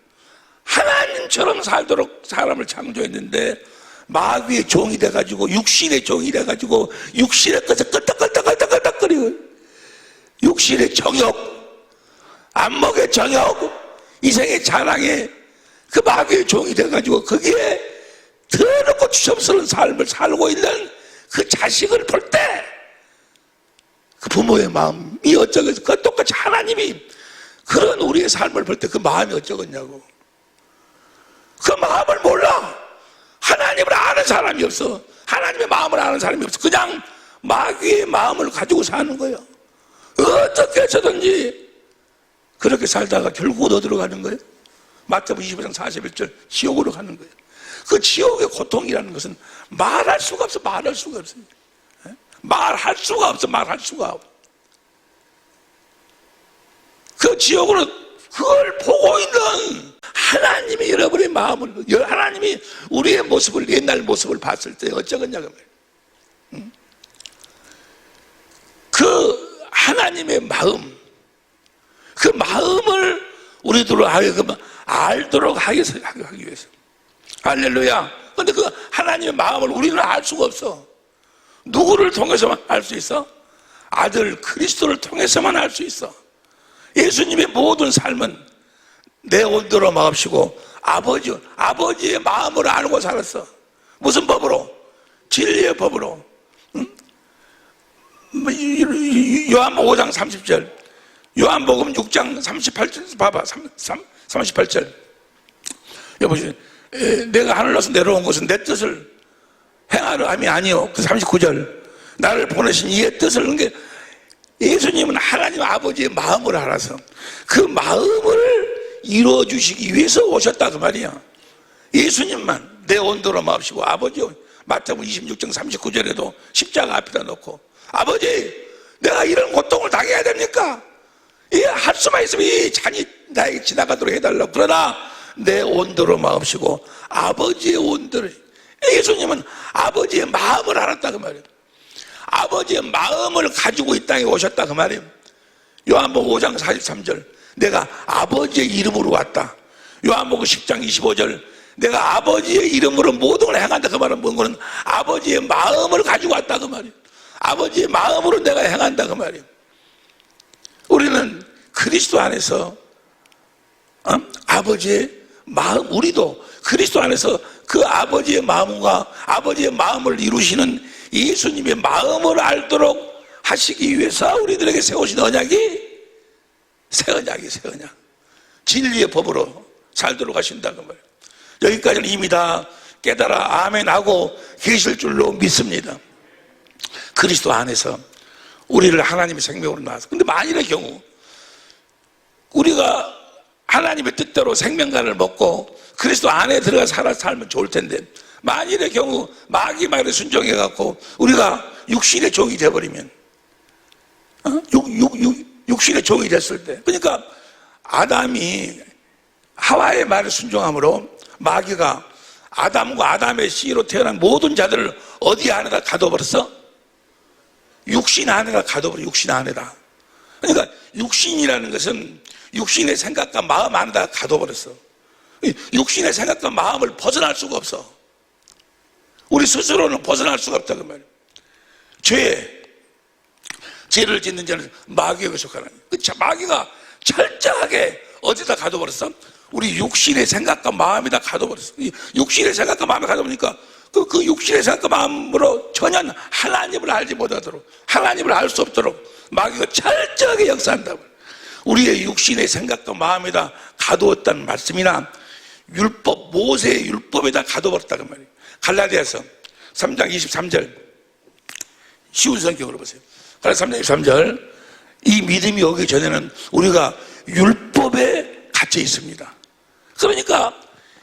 하나님처럼 살도록 사람을 창조했는데 마귀의 종이 돼가지고 육신의 종이 돼가지고 육신의 것에 끄떡끄떡거리고 육신의 정욕, 안목의 정욕, 이생의 자랑에 그 마귀의 종이 돼가지고 거기에 더럽고 추접스러운 삶을 살고 있는 그 자식을 볼 때 그 부모의 마음이 어쩌겠어. 그 똑같이 하나님이 그런 우리의 삶을 볼 때 그 마음이 어쩌겠냐고. 그 마음을 몰라. 하나님을 아는 사람이 없어. 하나님의 마음을 아는 사람이 없어. 그냥 마귀의 마음을 가지고 사는 거예요. 어떻게 해서든지 그렇게 살다가 결국 어디로 가는 거예요? 마태복음 25장 41절 지옥으로 가는 거예요. 그 지옥의 고통이라는 것은 말할 수가 없어. 말할 수가 없습니다. 말할 수가 없어. 말할 수가 없어. 그 지옥으로 그걸 보고 있는 하나님이 여러분의 마음을, 하나님이 우리의 모습을, 옛날 모습을 봤을 때 어쩌겠냐고 말이에요. 그 하나님의 마음, 그 마음을 우리들로 하여금 알도록 하기 위해서. 할렐루야. 근데 그 하나님의 마음을 우리는 알 수가 없어. 누구를 통해서만 알 수 있어? 아들 그리스도를 통해서만 알 수 있어. 예수님의 모든 삶은 내 온도로 마옵시고 아버지의 마음을 알고 살았어. 무슨 법으로? 진리의 법으로. 응? 요한복음 5장 30절, 요한복음 6장 38절 봐봐. 38절. 여보세요. 내가 하늘로서 내려온 것은 내 뜻을 행하려 함이 아니요. 그 39절. 나를 보내신 이의 뜻을 하는 게, 예수님은 하나님 아버지의 마음을 알아서 그 마음을 이루어주시기 위해서 오셨다 그 말이야. 예수님만 내 온도로 마옵시고 아버지, 마태복음 26장 39절에도 십자가 앞에다 놓고 아버지 내가 이런 고통을 당해야 됩니까? 할 수만 있으면 이 잔이 나에게 지나가도록 해달라고. 그러나 내 온도로 마옵시고 아버지의 온도를, 예수님은 아버지의 마음을 알았다 그 말이에요. 아버지의 마음을 가지고 이 땅에 오셨다 그 말이에요. 요한복음 5장 43절 내가 아버지의 이름으로 왔다. 요한복음 10장 25절 내가 아버지의 이름으로 모든 걸 행한다 그 말은 뭔가는 아버지의 마음을 가지고 왔다 그 말이에요. 아버지의 마음으로 내가 행한다 그 말이에요. 우리는 그리스도 안에서 아버지의 마음, 우리도 그리스도 안에서 그 아버지의 마음과 아버지의 마음을 이루시는 예수님의 마음을 알도록 하시기 위해서 우리들에게 세우신 언약이 새 언약이에요. 새 언약. 진리의 법으로 살도록 하신다는 말이에요. 여기까지는 이미 다 깨달아 아멘하고 계실 줄로 믿습니다. 그리스도 안에서 우리를 하나님의 생명으로 낳아서. 근데 만일의 경우 우리가 하나님의 뜻대로 생명간을 먹고 그리스도 안에 들어가 살면 좋을 텐데, 만일의 경우 마귀 말에 순종해갖고 우리가 육신의 종이 되어버리면, 육신의 종이 됐을 때, 그러니까 아담이 하와의 말에 순종함으로 마귀가 아담과 아담의 씨로 태어난 모든 자들을 어디 안에다 가둬버렸어? 육신 안에다 가둬버려. 육신 안에다. 그러니까 육신이라는 것은 육신의 생각과 마음 안에다 가둬버렸어. 육신의 생각과 마음을 벗어날 수가 없어. 우리 스스로는 벗어날 수가 없다 그 말이에요. 죄를 짓는 자는 마귀에게 속하나니. 마귀가 철저하게 어디다 가둬버렸어? 우리 육신의 생각과 마음에다 가둬버렸어. 육신의 생각과 마음에 가둬버리니까 그 육신의 생각과 마음으로 전혀 하나님을 알지 못하도록, 하나님을 알 수 없도록 마귀가 철저하게 역사한다고. 우리의 육신의 생각과 마음에다 가두었다는 말씀이나 율법, 모세의 율법에다 가둬버렸다는 말이에요. 갈라디아서 3장 23절, 쉬운 성경으로 보세요. 갈라디아서 3장 23절, 이 믿음이 오기 전에는 우리가 율법에 갇혀 있습니다. 그러니까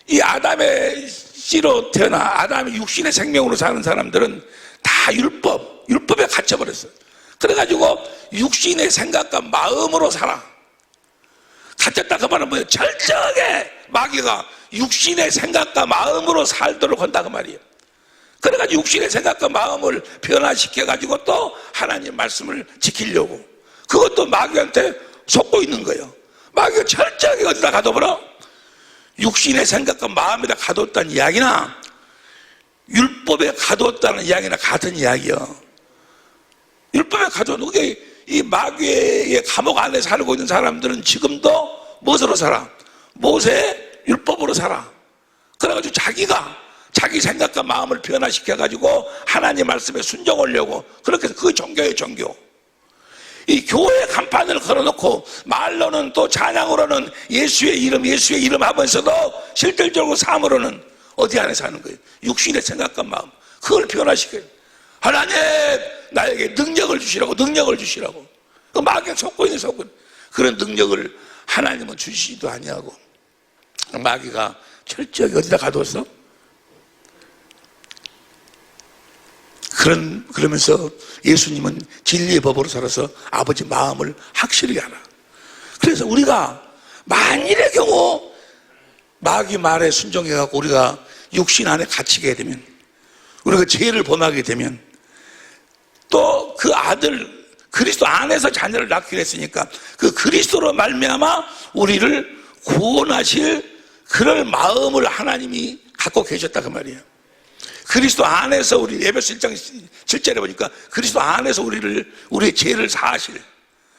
이 아담의 씨로 태어나 아담의 육신의 생명으로 사는 사람들은 다 율법에 갇혀버렸어요. 그래가지고 육신의 생각과 마음으로 살아. 갇혔다 그 말은 뭐예요? 철저하게 마귀가 육신의 생각과 마음으로 살도록 한다 그 말이에요. 그래가지고 육신의 생각과 마음을 변화시켜가지고 또 하나님 말씀을 지키려고, 그것도 마귀한테 속고 있는 거예요. 마귀가 철저하게 어디다 가둬버려? 육신의 생각과 마음에다 가뒀다는 이야기나 율법에 가뒀다는 이야기나 같은 이야기요. 율법에 가둬놓은 게, 이 마귀의 감옥 안에 살고 있는 사람들은 지금도 무엇으로 살아? 모세 율법으로 살아. 그래가지고 자기 생각과 마음을 변화시켜가지고 하나님 말씀에 순종하려고, 그렇게 해서 그게 종교예요, 종교. 이 교회 간판을 걸어놓고 말로는 또 찬양으로는 예수의 이름 하면서도 실질적으로 삶으로는 어디 안에 사는 거예요? 육신의 생각과 마음, 그걸 변화시켜요. 하나님 나에게 능력을 주시라고. 그 마귀가 속고 있는 그런 능력을 하나님은 주시지도 아니하고, 마귀가 철저하게 어디다 가뒀어? 그러면서 예수님은 진리의 법으로 살아서 아버지 마음을 확실히 알아. 그래서 우리가 만일의 경우 마귀 말에 순종해갖고 우리가 육신 안에 갇히게 되면, 우리가 죄를 범하게 되면, 또 그 아들 그리스도 안에서 자녀를 낳기로 했으니까 그 그리스도로 말미암아 우리를 구원하실 그럴 마음을 하나님이 갖고 계셨다 그 말이에요. 그리스도 안에서 우리 에베소 1장 7절에 보니까 그리스도 안에서 우리의 죄를 사하실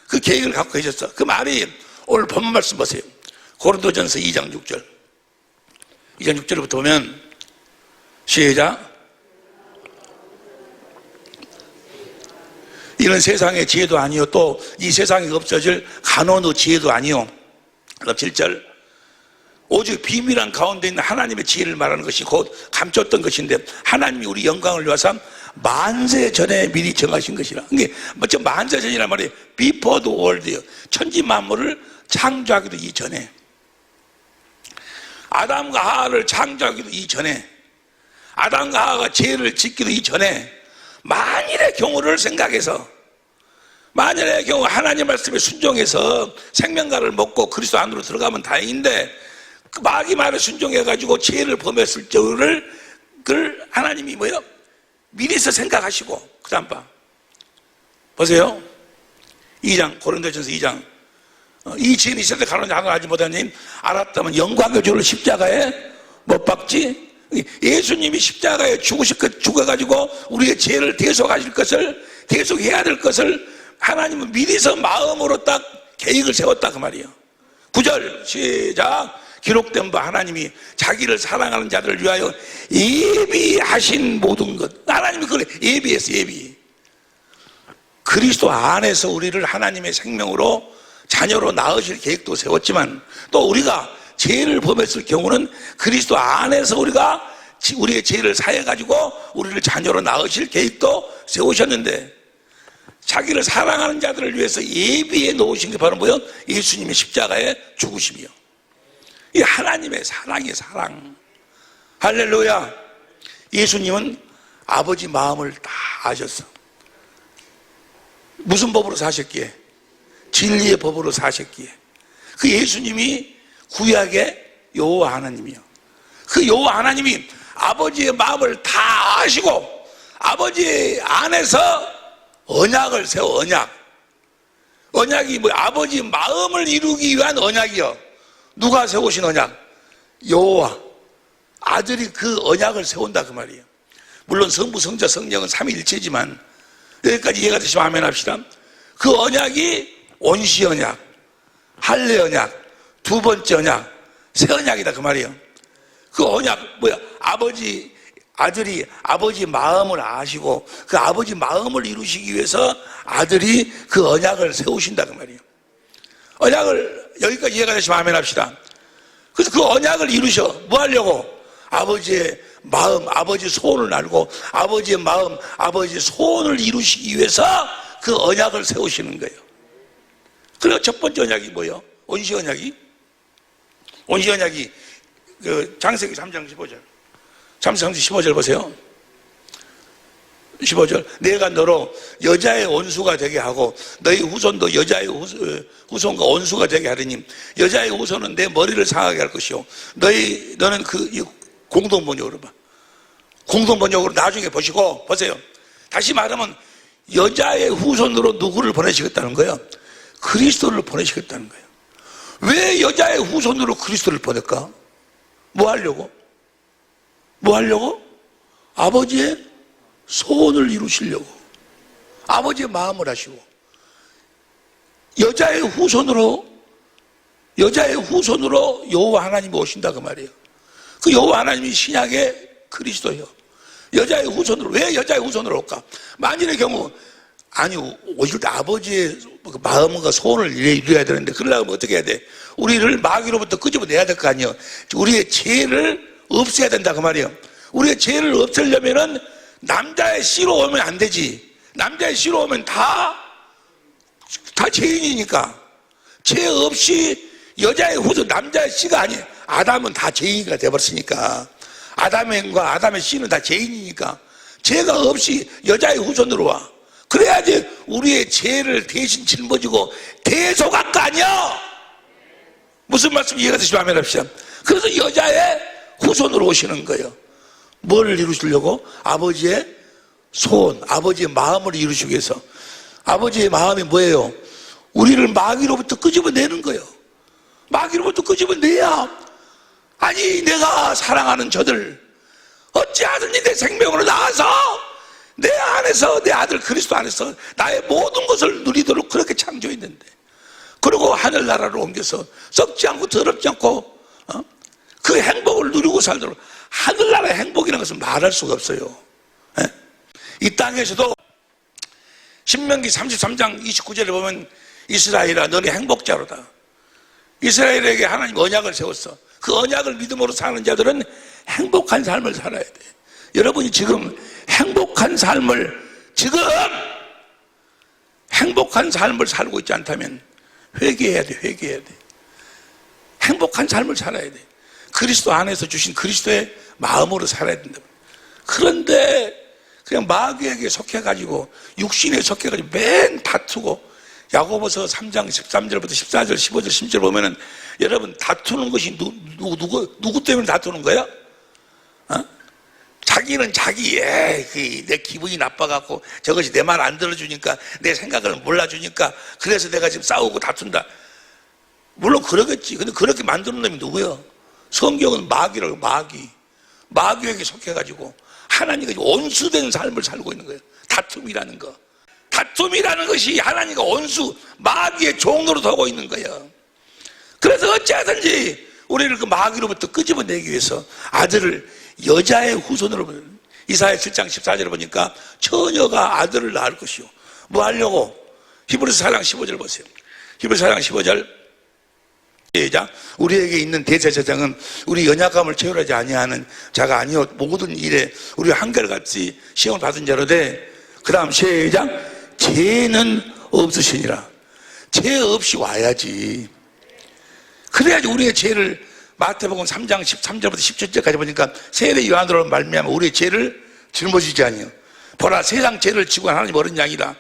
그 계획을 갖고 계셨어. 그 말이 오늘 본문 말씀 보세요. 고린도전서 2장 6절. 2장 6절부터 보면 시작. 이는 세상의 지혜도 아니요 또 이 세상에 없어질 간혼의 지혜도 아니요. 7절. 오직 비밀한 가운데 있는 하나님의 지혜를 말하는 것이 곧 감췄던 것인데 하나님이 우리 영광을 위하사 만세 전에 미리 정하신 것이라. 이게 먼저 만세 전이란 말이 before the world예요. 천지 만물을 창조하기도 이전에, 아담과 하와를 창조하기도 이전에, 아담과 하와가 죄를 짓기도 이전에, 만일의 경우를 생각해서, 만일의 경우 하나님 말씀에 순종해서 생명과를 먹고 그리스도 안으로 들어가면 다행인데, 그 마귀 말에 순종해가지고 죄를 범했을 적을 그걸 하나님이 뭐예요? 미리서 생각하시고 그 다음 봐 보세요. 2장 고린도전서 2장. 이 죄는 있을 때 가로지 하지 못하니 알았다면 영광의 주를 십자가에 못 박지. 예수님이 십자가에 죽어가지고 우리의 죄를 대속하실 것을, 대속해야 될 것을 하나님은 미리서 마음으로 딱 계획을 세웠다 그 말이에요. 9절 시작. 기록된 바 하나님이 자기를 사랑하는 자들을 위하여 예비하신 모든 것, 하나님이 그걸 예비했어. 예비. 그리스도 안에서 우리를 하나님의 생명으로 자녀로 낳으실 계획도 세웠지만, 또 우리가 죄를 범했을 경우는 그리스도 안에서 우리가 우리의 죄를 사해가지고 우리를 자녀로 낳으실 계획도 세우셨는데, 자기를 사랑하는 자들을 위해서 예비해 놓으신 게 바로 뭐예요? 예수님의 십자가의 죽으심이요. 이 하나님의 사랑이 사랑. 할렐루야. 예수님은 아버지 마음을 다 아셨어. 무슨 법으로 사셨기에? 진리의 법으로 사셨기에. 그 예수님이 구약의 여호와 하나님이요. 그 여호와 하나님이 아버지의 마음을 다 아시고 아버지 안에서 언약을 세워. 언약이 뭐야? 아버지 마음을 이루기 위한 언약이요. 누가 세우신 언약? 여호와 아들이 그 언약을 세운다 그 말이에요. 물론 성부 성자 성령은 삼위일체지만 여기까지 이해가 되시면 아멘 합시다. 그 언약이 온시 언약, 할례 언약, 두 번째 언약, 새 언약이다 그 말이에요. 그 언약 뭐야? 아들이 아버지 마음을 아시고 그 아버지 마음을 이루시기 위해서 아들이 그 언약을 세우신다 그 말이에요. 언약을 여기까지 이해가 되시면 아멘 합시다. 그래서 그 언약을 이루셔. 뭐 하려고? 아버지의 마음, 아버지 소원을 알고 아버지의 마음, 아버지 소원을 이루시기 위해서 그 언약을 세우시는 거예요. 그리고 첫 번째 언약이 뭐예요? 온시 언약이 그 창세기 3장 15절. 창세기 15절 보세요. 15절. 내가 너로 여자의 원수가 되게 하고 너희 후손도 여자의 후손과 원수가 되게 하리니 여자의 후손은 내 머리를 상하게 할 것이요 너는 그 공동번역으로 봐. 공동번역으로 나중에 보시고 보세요. 다시 말하면 여자의 후손으로 누구를 보내시겠다는 거예요? 그리스도를 보내시겠다는 거예요. 왜 여자의 후손으로 그리스도를 보낼까? 뭐 하려고? 뭐 하려고? 아버지의 소원을 이루시려고. 아버지의 마음을 하시고 여자의 후손으로 여호와 하나님이 오신다 그 말이에요. 그 여호와 하나님이 신약의 그리스도예요. 여자의 후손으로. 왜 여자의 후손으로 올까? 만일의 경우 오실 때 아버지의 마음과 소원을 이루어야 되는데 그러려면 어떻게 해야 돼? 우리를 마귀로부터 끄집어내야 될 거 아니에요. 우리의 죄를 없애야 된다 그 말이에요. 우리의 죄를 없애려면은 남자의 씨로 오면 안 되지. 남자의 씨로 오면 다 죄인이니까. 죄 없이 여자의 후손, 남자의 씨가 아니에요. 아담은 다 죄인이가 되어버렸으니까. 아담과 아담의 씨는 다 죄인이니까. 죄가 없이 여자의 후손으로 와. 그래야지 우리의 죄를 대신 짊어지고 대속할 거 아니야. 무슨 말씀 이해가 되시면 아멘 합시다. 그래서 여자의 후손으로 오시는 거예요. 뭘 이루시려고? 아버지의 소원, 아버지의 마음을 이루시기 위해서. 아버지의 마음이 뭐예요? 우리를 마귀로부터 끄집어내는 거예요. 마귀로부터 끄집어내야 아니 내가 사랑하는 저들 어찌하든지 내 생명으로 나와서 내 안에서 내 아들 그리스도 안에서 나의 모든 것을 누리도록 그렇게 창조했는데 그리고 하늘나라로 옮겨서 썩지 않고 더럽지 않고 그 행복을 누리고 살도록. 하늘나라의 행복이라는 것은 말할 수가 없어요. 이 땅에서도 신명기 33장 29절에 보면 이스라엘아 너는 행복자로다. 이스라엘에게 하나님 언약을 세웠어. 그 언약을 믿음으로 사는 자들은 행복한 삶을 살아야 돼. 여러분이 지금 행복한 삶을 살고 있지 않다면 회개해야 돼. 회개해야 돼. 행복한 삶을 살아야 돼. 그리스도 안에서 주신 그리스도의 마음으로 살아야 된다. 그런데 그냥 마귀에게 속해가지고 육신에 속해가지고 맨 다투고 야고보서 3장 13절부터 14절 15절 16절 보면은 여러분 다투는 것이 누구 때문에 다투는 거야? 자기는 내 기분이 나빠갖고 저것이 내 말 안 들어주니까 내 생각을 몰라주니까 그래서 내가 지금 싸우고 다툰다. 물론 그러겠지. 근데 그렇게 만드는 놈이 누구야? 성경은 마귀라고. 마귀에게 속해가지고 하나님과 원수된 삶을 살고 있는 거예요. 다툼이라는 거. 다툼이라는 것이 하나님과 원수, 마귀의 종로로 두고 있는 거예요. 그래서 어찌하든지 우리를 그 마귀로부터 끄집어내기 위해서 아들을 여자의 후손으로 이사야 7장 14절에 보니까 처녀가 아들을 낳을 것이요. 뭐 하려고? 히브리서 4장 15절 보세요. 히브리서 4장 15절 시작. 우리에게 있는 대제사장은 우리 연약함을 채울하지 아니하는 자가 아니요 모든 일에 우리 한결같이 시험을 받은 자로되 그 다음 시작. 죄는 없으시니라. 죄 없이 와야지. 그래야지 우리의 죄를 마태복음 3장 13절부터 17절까지 보니까 세례 요한으로 말미암아 우리의 죄를 짊어지지 아니요. 보라 세상 죄를 지고 하나님 어린 양이라.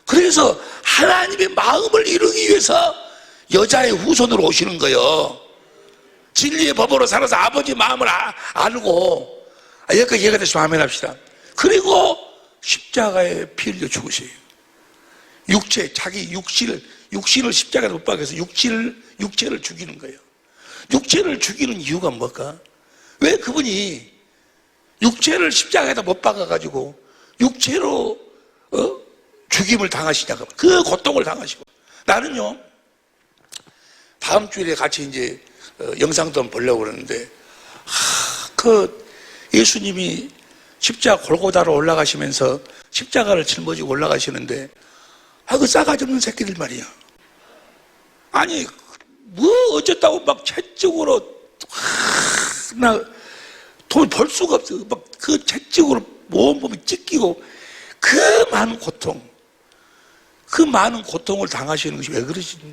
그래서 하나님의 마음을 이루기 위해서 여자의 후손으로 오시는 거예요. 진리의 법으로 살아서 아버지 마음을 알고 여기까지 이해가 됐으면 아멘 합시다. 그리고 십자가에 피 흘려 죽으세요. 자기 육신을 십자가에 못 박아서 육체를 죽이는 거예요. 육체를 죽이는 이유가 뭘까? 왜 그분이 육체를 십자가에다 못 박아가지고 육체로 죽임을 당하시냐고. 그 고통을 당하시고. 나는요 다음 주일에 같이 이제 영상도 한번 보려고 그러는데 예수님이 십자가 골고다로 올라가시면서 십자가를 짊어지고 올라가시는데 그 싸가지 없는 새끼들 말이야. 아니 뭐 어쨌다고 막 채찍으로 나 돈을 벌 수가 없어. 막 그 채찍으로 온몸이 찢기고 그 많은 고통을 당하시는 것이 왜 그러시니?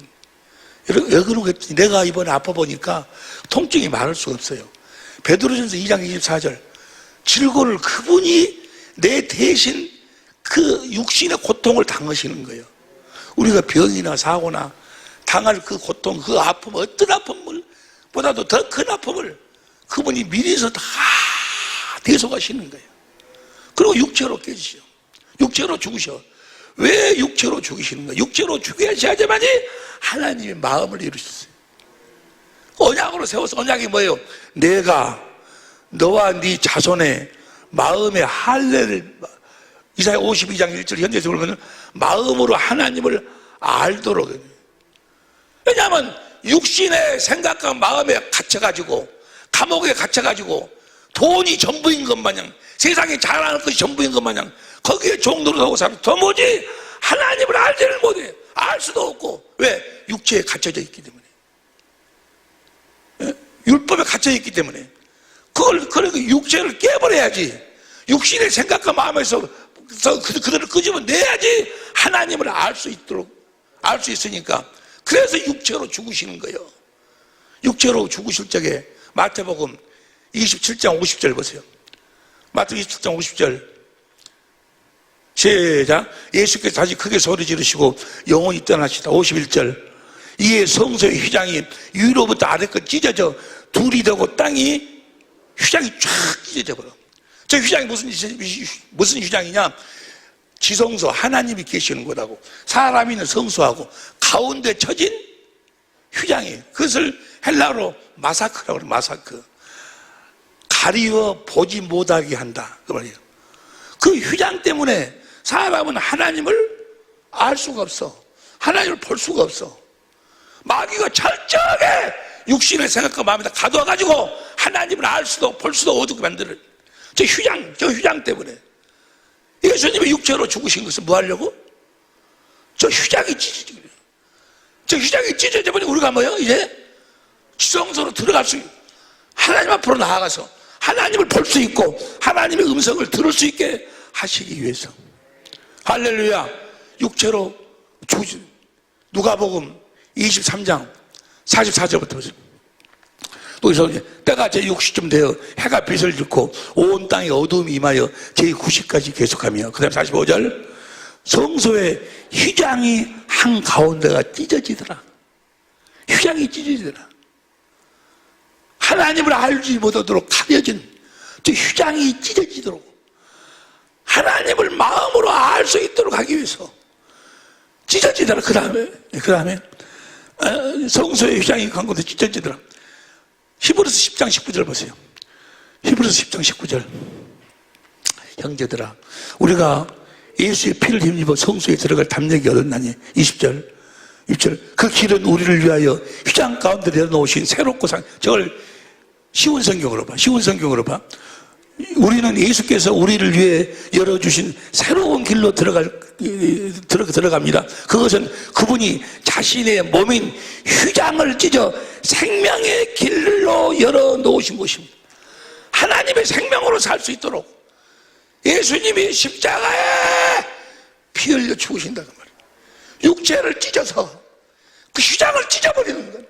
왜 그러겠지? 내가 이번에 아파 보니까 통증이 많을 수가 없어요. 베드로전서 2장 24절. 질고를 그분이 내 대신 그 육신의 고통을 당하시는 거예요. 우리가 병이나 사고나 당할 그 고통, 그 아픔, 어떤 아픔보다도 더 큰 아픔을 그분이 미리서 다 대속하시는 거예요. 그리고 육체로 깨지셔. 육체로 죽으셔. 왜 육체로 죽이시는 거예요? 육체로 죽여야지만이 하나님의 마음을 이루셨어요. 언약으로 세워서, 언약이 뭐예요? 내가 너와 네 자손의 마음의 할례를, 이사야 52장 1절 현대적으로 보면 마음으로 하나님을 알도록. 왜냐하면 육신의 생각과 마음에 갇혀가지고, 감옥에 갇혀가지고, 돈이 전부인 것 마냥, 세상에 자랑할 것이 전부인 것 마냥 거기에 종노릇하고 살아. 도무지 하나님을 알지를 못해. 알 수도 없고. 왜? 육체에 갇혀져 있기 때문에. 예? 율법에 갇혀 있기 때문에. 그러니까 육체를 깨버려야지. 육신의 생각과 마음에서 그들을 끄집어내야지 하나님을 알 수 있으니까. 그래서 육체로 죽으시는 거예요. 육체로 죽으실 적에 마태복음 27장 50절 보세요. 마태복음 27장 50절. 시작. 예수께서 다시 크게 소리 지르시고 영원히 떠나시다. 51절. 이에 성소의 휘장이 위로부터 아래까지 찢어져 둘이 되고 땅이 휘장이 쫙 찢어져 버려. 저 휘장이 무슨 휘장이냐? 지성소, 하나님이 계시는 곳하고 사람이 있는 성소하고 가운데 쳐진 휘장이에요. 그것을 헬라어로 마사크라고 그래요. 마사크. 가리워 보지 못하게 한다. 그 말이에요. 그 휘장 때문에 사람은 하나님을 알 수가 없어. 하나님을 볼 수가 없어. 마귀가 철저하게 육신의 생각과 마음에다 가둬가지고 하나님을 알 수도 볼 수도 어둡게 만드는 저 휘장 때문에. 예수님이 육체로 죽으신 것은 뭐 하려고? 저 휘장이 찢어져. 저 휘장이 찢어져 버리면 우리가 뭐예요? 이제 지성소로 들어갈 수 있고 하나님 앞으로 나아가서 하나님을 볼 수 있고 하나님의 음성을 들을 수 있게 하시기 위해서. 할렐루야. 육체로 죽으신 누가복음 23장 44절부터 보세요. 여기서 때가 제60쯤 되어 해가 빛을 잃고 온 땅에 어두움이 임하여 제90까지 계속하며, 그 다음 45절. 성소의 휘장이 한가운데가 찢어지더라. 휘장이 찢어지더라. 하나님을 알지 못하도록 가려진 저 휘장이 찢어지도록, 하나님을 마음으로 알 수 있도록 하기 위해서 찢어지더라. 그 다음에 성소의 휘장이 한가운데 찢어지더라. 히브리서 10장 19절 보세요. 히브리서 10장 19절. 형제들아, 우리가 예수의 피를 힘입어 성소에 들어갈 담력이 얻었나니. 20절. 그 길은 우리를 위하여 휘장 가운데 내려놓으신 새롭고 저걸 쉬운 성경으로 봐. 우리는 예수께서 우리를 위해 열어주신 새로운 길로 들어갑니다. 그것은 그분이 자신의 몸인 휘장을 찢어 생명의 길로 열어놓으신 것입니다. 하나님의 생명으로 살 수 있도록 예수님이 십자가에 피 흘려 죽으신다고 말이에요. 육체를 찢어서 그 휘장을 찢어버리는 거예요.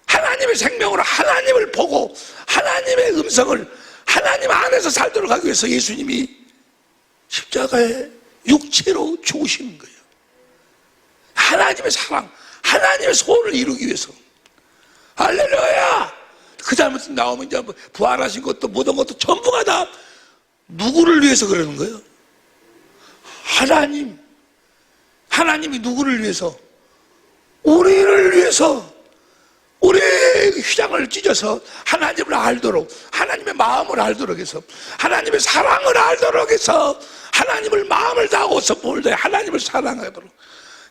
하나님의 생명으로 하나님을 보고 하나님의 음성을 하나님 안에서 살도록 하기 위해서 예수님이 십자가에 육체로 죽으시는 거예요. 하나님의 사랑, 하나님의 소원을 이루기 위해서. 할렐루야! 그 다음부터 나오면 이제 부활하신 것도 모든 것도 전부가 다 누구를 위해서 그러는 거예요? 하나님이 누구를 위해서? 우리를 위해서. 우리의 휘장을 찢어서 하나님을 알도록, 하나님의 마음을 알도록 해서, 하나님의 사랑을 알도록 해서, 하나님을 마음을 다하고 선물을 다해 하나님을 사랑하도록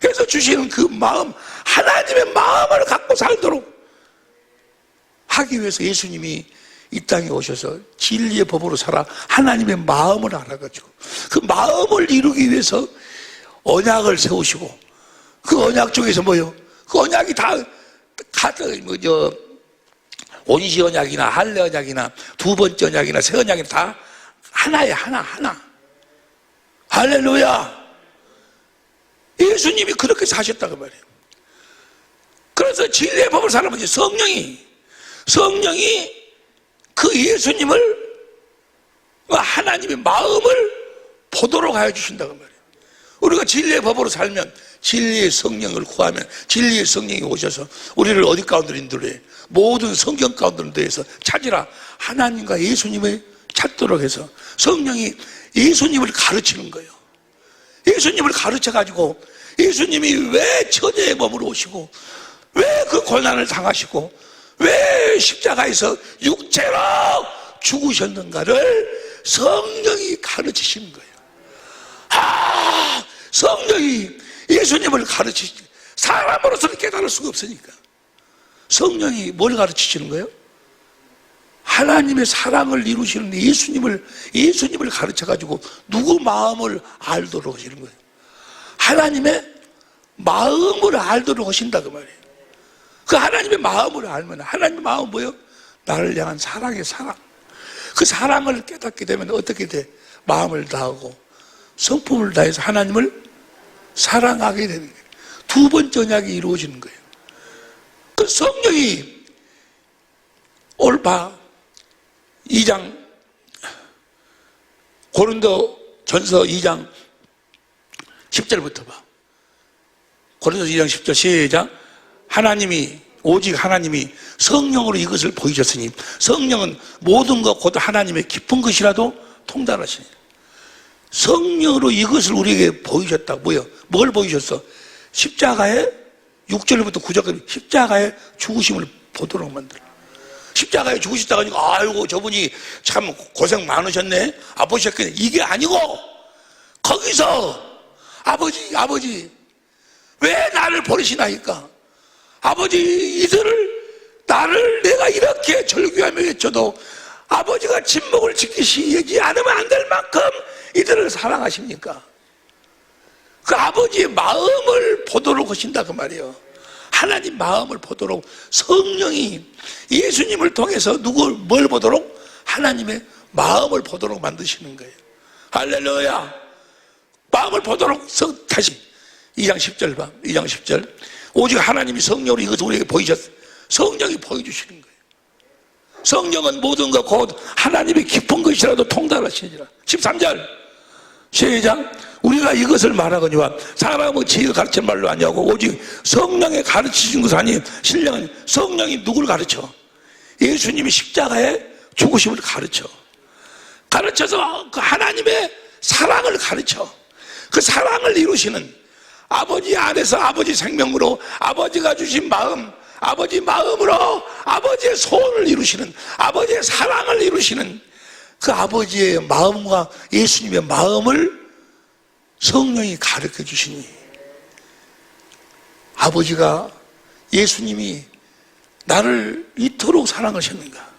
해서 주시는 그 마음, 하나님의 마음을 갖고 살도록 하기 위해서 예수님이 이 땅에 오셔서 진리의 법으로 살아 하나님의 마음을 알아가지고 그 마음을 이루기 위해서 언약을 세우시고, 그 언약 중에서 뭐요? 그 언약이 다 온시 언약이나 할례 언약이나 두 번째 언약이나 새 언약이나 다 하나예요. 하나. 할렐루야. 예수님이 그렇게 사셨다고 말이에요. 그래서 진리의 법을 살아보니 성령이 그 예수님을 하나님의 마음을 보도록 하여 주신다고 말이에요. 우리가 진리의 법으로 살면 진리의 성령을 구하면 진리의 성령이 오셔서 우리를 어디 가운데로 인도해? 모든 성경 가운데로 인도해서 찾으라. 하나님과 예수님을 찾도록 해서 성령이 예수님을 가르치는 거예요. 예수님을 가르쳐가지고 예수님이 왜 처녀의 몸으로 오시고 왜 그 고난을 당하시고 왜 십자가에서 육체로 죽으셨는가를 성령이 가르치시는 거예요. 성령이 예수님을 가르치시, 사람으로서는 깨달을 수가 없으니까 성령이 뭘 가르치시는 거예요? 하나님의 사랑을 이루시는 예수님을 가르쳐가지고 누구 마음을 알도록 하시는 거예요. 하나님의 마음을 알도록 하신다 그 말이에요. 그 하나님의 마음을 알면, 하나님의 마음은 뭐예요? 나를 향한 사랑의 사랑. 그 사랑을 깨닫게 되면 어떻게 돼? 마음을 다하고 성품을 다해서 하나님을 사랑하게 되는 거예요. 두 번째 언약이 이루어지는 거예요. 그 성령이 올바 2장 고린도 전서 2장 10절부터 봐. 고린도 2장 10절 시작. 오직 하나님이 성령으로 이것을 보이셨으니 성령은 모든 것 곧 하나님의 깊은 것이라도 통달하시니. 성령으로 이것을 우리에게 보이셨다. 뭐요? 뭘 보이셨어? 십자가에 6절부터 9절까지 십자가의 죽으심을 보도록 만들어. 십자가에 죽으셨다고 하니까 아이고 저분이 참 고생 많으셨네, 아프셨겠네, 이게 아니고 거기서 아버지 왜 나를 버리시나이까? 아버지 나를 내가 이렇게 절규하며 외쳐도 아버지가 침묵을 지키시지 않으면 안 될 만큼 이들을 사랑하십니까? 그 아버지의 마음을 보도록 하신다 그 말이에요. 하나님 마음을 보도록 성령이 예수님을 통해서 뭘 보도록? 하나님의 마음을 보도록 만드시는 거예요. 할렐루야. 마음을 보도록 다시 2장 10절 봐. 2장 10절. 오직 하나님이 성령으로 이것을 우리에게 보이셨어요. 성령이 보여주시는 거예요. 성령은 모든 것 곧 하나님의 깊은 것이라도 통달하시니라. 13절 시작. 우리가 이것을 말하거니와 사람의 지혜가 가르친 말로 아니하고 오직 성령의 가르치신 것이 아닌 신령은 성령이 누굴 가르쳐? 예수님이 십자가에 죽으심을 가르쳐서 그 하나님의 사랑을 가르쳐. 그 사랑을 이루시는 아버지 안에서 아버지 생명으로 아버지가 주신 마음, 아버지 마음으로 아버지의 소원을 이루시는, 아버지의 사랑을 이루시는 그 아버지의 마음과 예수님의 마음을 성령이 가르쳐 주시니, 아버지가 예수님이 나를 이토록 사랑하셨는가?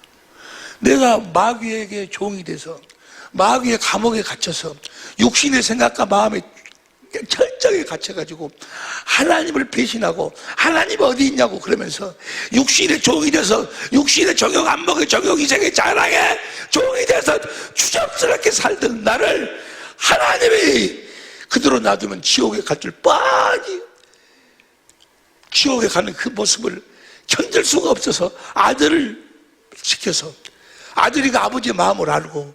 내가 마귀에게 종이 돼서 마귀의 감옥에 갇혀서 육신의 생각과 마음에 철저하게 갇혀가지고 하나님을 배신하고 하나님 어디 있냐고 그러면서 육신의 종이 돼서 육신의 정욕 안목의 정욕 이생의 자랑에 종이 돼서 추잡스럽게 살던 나를 하나님이 그대로 놔두면 지옥에 갈 줄 뻔히, 지옥에 가는 그 모습을 견딜 수가 없어서 아들을 시켜서 아들이가 아버지의 마음을 알고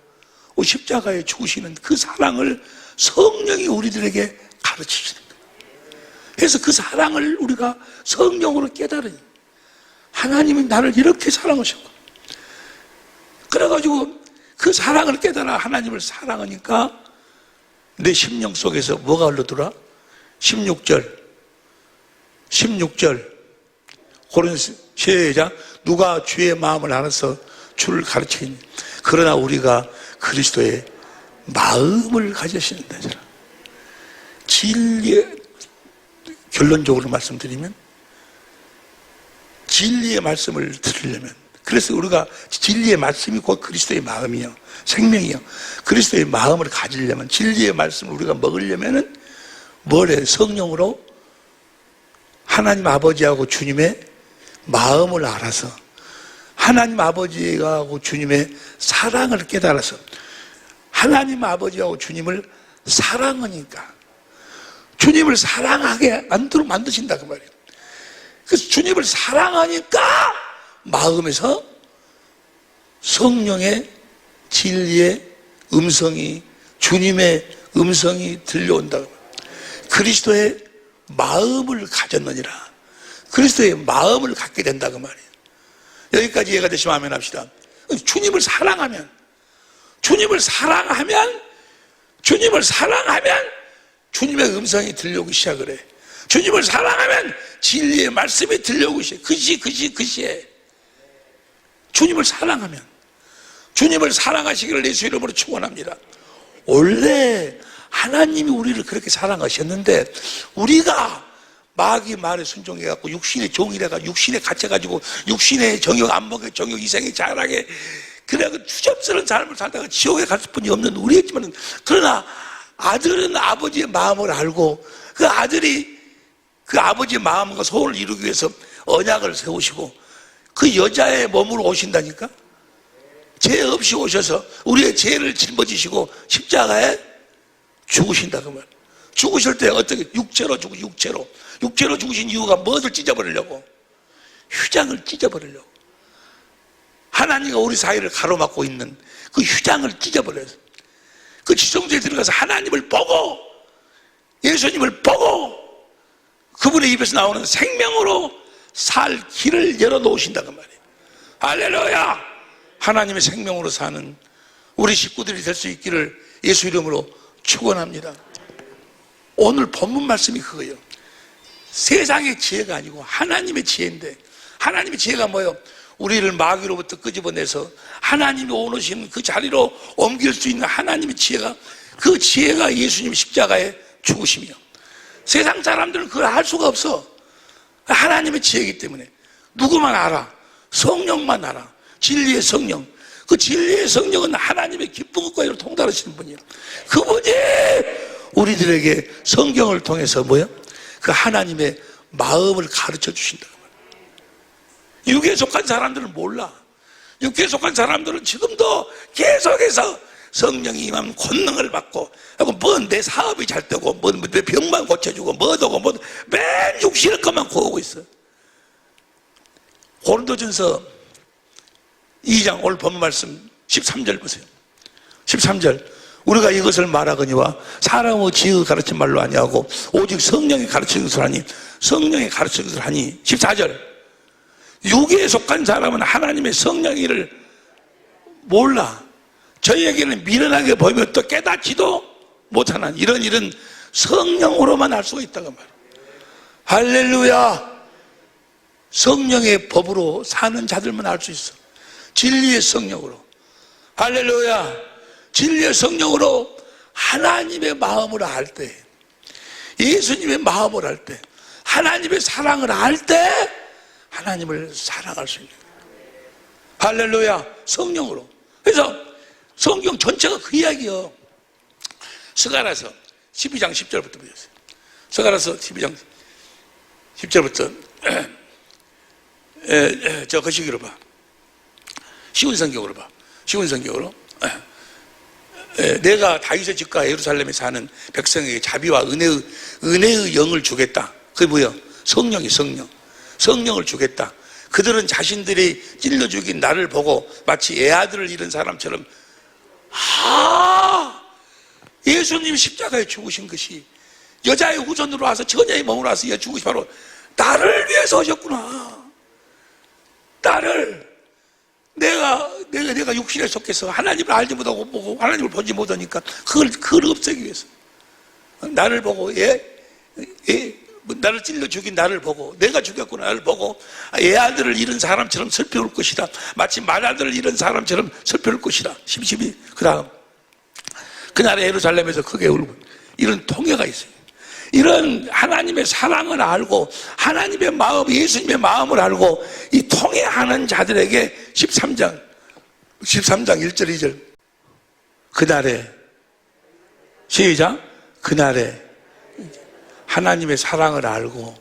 십자가에 죽으시는 그 사랑을 성령이 우리들에게 가르치시는 거예요. 그래서 그 사랑을 우리가 성령으로 깨달으니 하나님이 나를 이렇게 사랑하셨고, 그래가지고 그 사랑을 깨달아 하나님을 사랑하니까 내 심령 속에서 뭐가 흘러들어? 16절 고린도 시작. 누가 주의 마음을 알아서 주를 가르치니 그러나 우리가 그리스도의 마음을 가지신다. 진리의, 결론적으로 말씀드리면 진리의 말씀을 들으려면, 그래서 우리가 진리의 말씀이 곧 그리스도의 마음이요 생명이요 그리스도의 마음을 가지려면, 진리의 말씀을 우리가 먹으려면은 뭐래? 성령으로 하나님 아버지하고 주님의 마음을 알아서 하나님 아버지하고 주님의 사랑을 깨달아서 하나님 아버지하고 주님을 사랑하니까 주님을 사랑하게 만드신다 그 말이에요. 그래서 주님을 사랑하니까 마음에서 성령의 진리의 음성이, 주님의 음성이 들려온다고. 그리스도의 마음을 가졌느니라. 그리스도의 마음을 갖게 된다고 말이에요. 여기까지 이해가 되시면 아멘 합시다. 주님을 사랑하면, 주님을 사랑하면 주님의 음성이 들려오기 시작을 해. 주님을 사랑하면 진리의 말씀이 들려오기 시작해. 그시해. 주님을 사랑하시기를 예수 이름으로 축원합니다. 원래 하나님이 우리를 그렇게 사랑하셨는데 우리가 마귀 말에 순종해갖고 육신의 종이래가 육신에 갇혀가지고 육신의 정욕, 안목의 정욕, 이생의 자랑에 그래 추접스러운 삶을 살다가 지옥에 갈 수뿐이 없는 우리였지만, 그러나 아들은 아버지의 마음을 알고 그 아들이 그 아버지의 마음과 소원을 이루기 위해서 언약을 세우시고 그 여자의 몸으로 오신다니까. 죄 없이 오셔서 우리의 죄를 짊어지시고 십자가에 죽으신다 그 말. 죽으실 때 어떻게 육체로 죽으신 이유가 무엇을 찢어버리려고? 휴장을 찢어버리려고. 하나님과 우리 사이를 가로막고 있는 그 휴장을 찢어버려서 그 지성소에 들어가서 하나님을 보고 예수님을 보고 그분의 입에서 나오는 생명으로 살 길을 열어놓으신다고 말이에요. 할렐루야. 하나님의 생명으로 사는 우리 식구들이 될 수 있기를 예수 이름으로 축원합니다. 오늘 본문 말씀이 그거예요. 세상의 지혜가 아니고 하나님의 지혜인데, 하나님의 지혜가 뭐예요? 우리를 마귀로부터 끄집어내서 하나님이 원하시는 그 자리로 옮길 수 있는 하나님의 지혜가, 그 지혜가 예수님 십자가에 죽으심이요. 세상 사람들은 그걸 알 수가 없어. 하나님의 지혜이기 때문에. 누구만 알아? 성령만 알아. 진리의 성령. 그 진리의 성령은 하나님의 기쁜 것과 이를 통달하시는 분이에요. 그분이 우리들에게 성경을 통해서 뭐야? 그 하나님의 마음을 가르쳐 주신다. 육에 속한 사람들은 몰라. 육에 속한 사람들은 지금도 계속해서 성령이 임하면 권능을 받고, 뭐 내 사업이 잘 되고, 뭐 내 병만 고쳐주고, 뭐도고, 맨 육신의 것만 구하고 있어. 고린도전서 2장 오늘 본문 말씀 13절 보세요. 13절. 우리가 이것을 말하거니와 사람의 지혜의 가르친 말로 아니하고 오직 성령이 가르치는 것을 하니, 성령이 가르치는 것을 하니. 14절. 육에 속한 사람은 하나님의 성령이를 몰라. 저희에게는 미련하게 보이며 또 깨닫지도 못하는 이런 성령으로만 알 수가 있다고 말이에요. 할렐루야. 성령의 법으로 사는 자들만 알 수 있어. 진리의 성령으로. 할렐루야. 진리의 성령으로 하나님의 마음을 알 때, 예수님의 마음을 알 때, 하나님의 사랑을 알 때 하나님을 사랑할 수 있는 거예요. 할렐루야. 성령으로. 그래서 성경 전체가 그 이야기예요. 스가랴서 12장 10절부터 보세요. 스가랴서 12장 10절부터 저 거시기로 봐. 쉬운 성경으로 봐. 쉬운 성경으로. 내가 다윗의 집과 예루살렘에 사는 백성에게 자비와 은혜의 영을 주겠다. 그게 뭐야? 성령이 성령을 주겠다. 그들은 자신들이 찔러 죽인 나를 보고 마치 애아들을 잃은 사람처럼, 예수님 십자가에 죽으신 것이 여자의 후손으로 와서 처녀의 몸으로 와서 죽으시 바로 나를 위해서 오셨구나. 나를 내가 육신에 속해서 하나님을 알지 못하고 보고 하나님을 보지 못하니까 그걸 없애기 위해서 나를 보고 나를 찔러 죽인 나를 보고 내가 죽였구나 나를 보고 애아들을 잃은 사람처럼 슬퍼울 것이다. 마치 맏아들을 잃은 사람처럼 슬퍼울 것이다. 12. 그 다음 그날에 예루살렘에서 크게 울고. 이런 통해가 있어요. 이런 하나님의 사랑을 알고 하나님의 마음, 예수님의 마음을 알고 이 통해하는 자들에게 13장 1절 2절 그날에 시작. 그날에 하나님의 사랑을 알고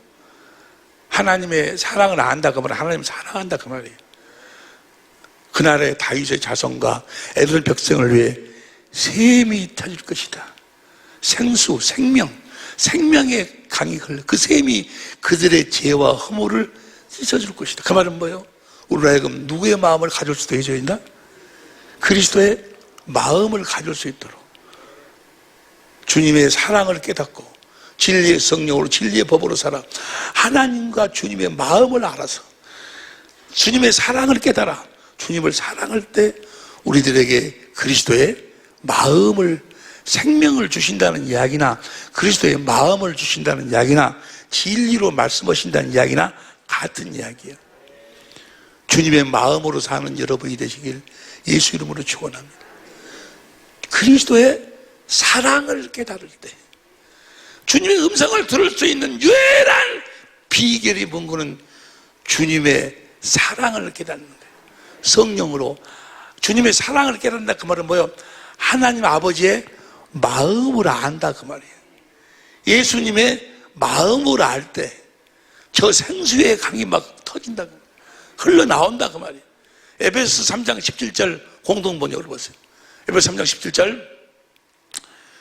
하나님의 사랑을 안다 그 말은 하나님을 사랑한다 그 말이에요. 그날에 다윗의 자손과 에르 백성을 위해 샘이 터질 것이다. 생수, 생명의 강이 흘러 그 샘이 그들의 죄와 허물을 씻어줄 것이다. 그 말은 뭐예요? 우리로 하여금 누구의 마음을 가질 수도 해줘야 된다? 그리스도의 마음을 가질 수 있도록 주님의 사랑을 깨닫고 진리의 성령으로 진리의 법으로 살아 하나님과 주님의 마음을 알아서 주님의 사랑을 깨달아 주님을 사랑할 때 우리들에게 그리스도의 마음을 생명을 주신다는 이야기나 그리스도의 마음을 주신다는 이야기나 진리로 말씀하신다는 이야기나 같은 이야기예요. 주님의 마음으로 사는 여러분이 되시길 예수 이름으로 축원합니다. 그리스도의 사랑을 깨달을 때 주님의 음성을 들을 수 있는 유일한 비결이 뭔가는 주님의 사랑을 깨닫는 거예요. 성령으로 주님의 사랑을 깨닫는다 그 말은 뭐예요? 하나님 아버지의 마음을 안다 그 말이에요. 예수님의 마음을 알 때 저 생수의 강이 막 터진다, 흘러나온다 그 말이에요. 에베소 3장 17절 공동번역을 보세요. 에베소 3장 17절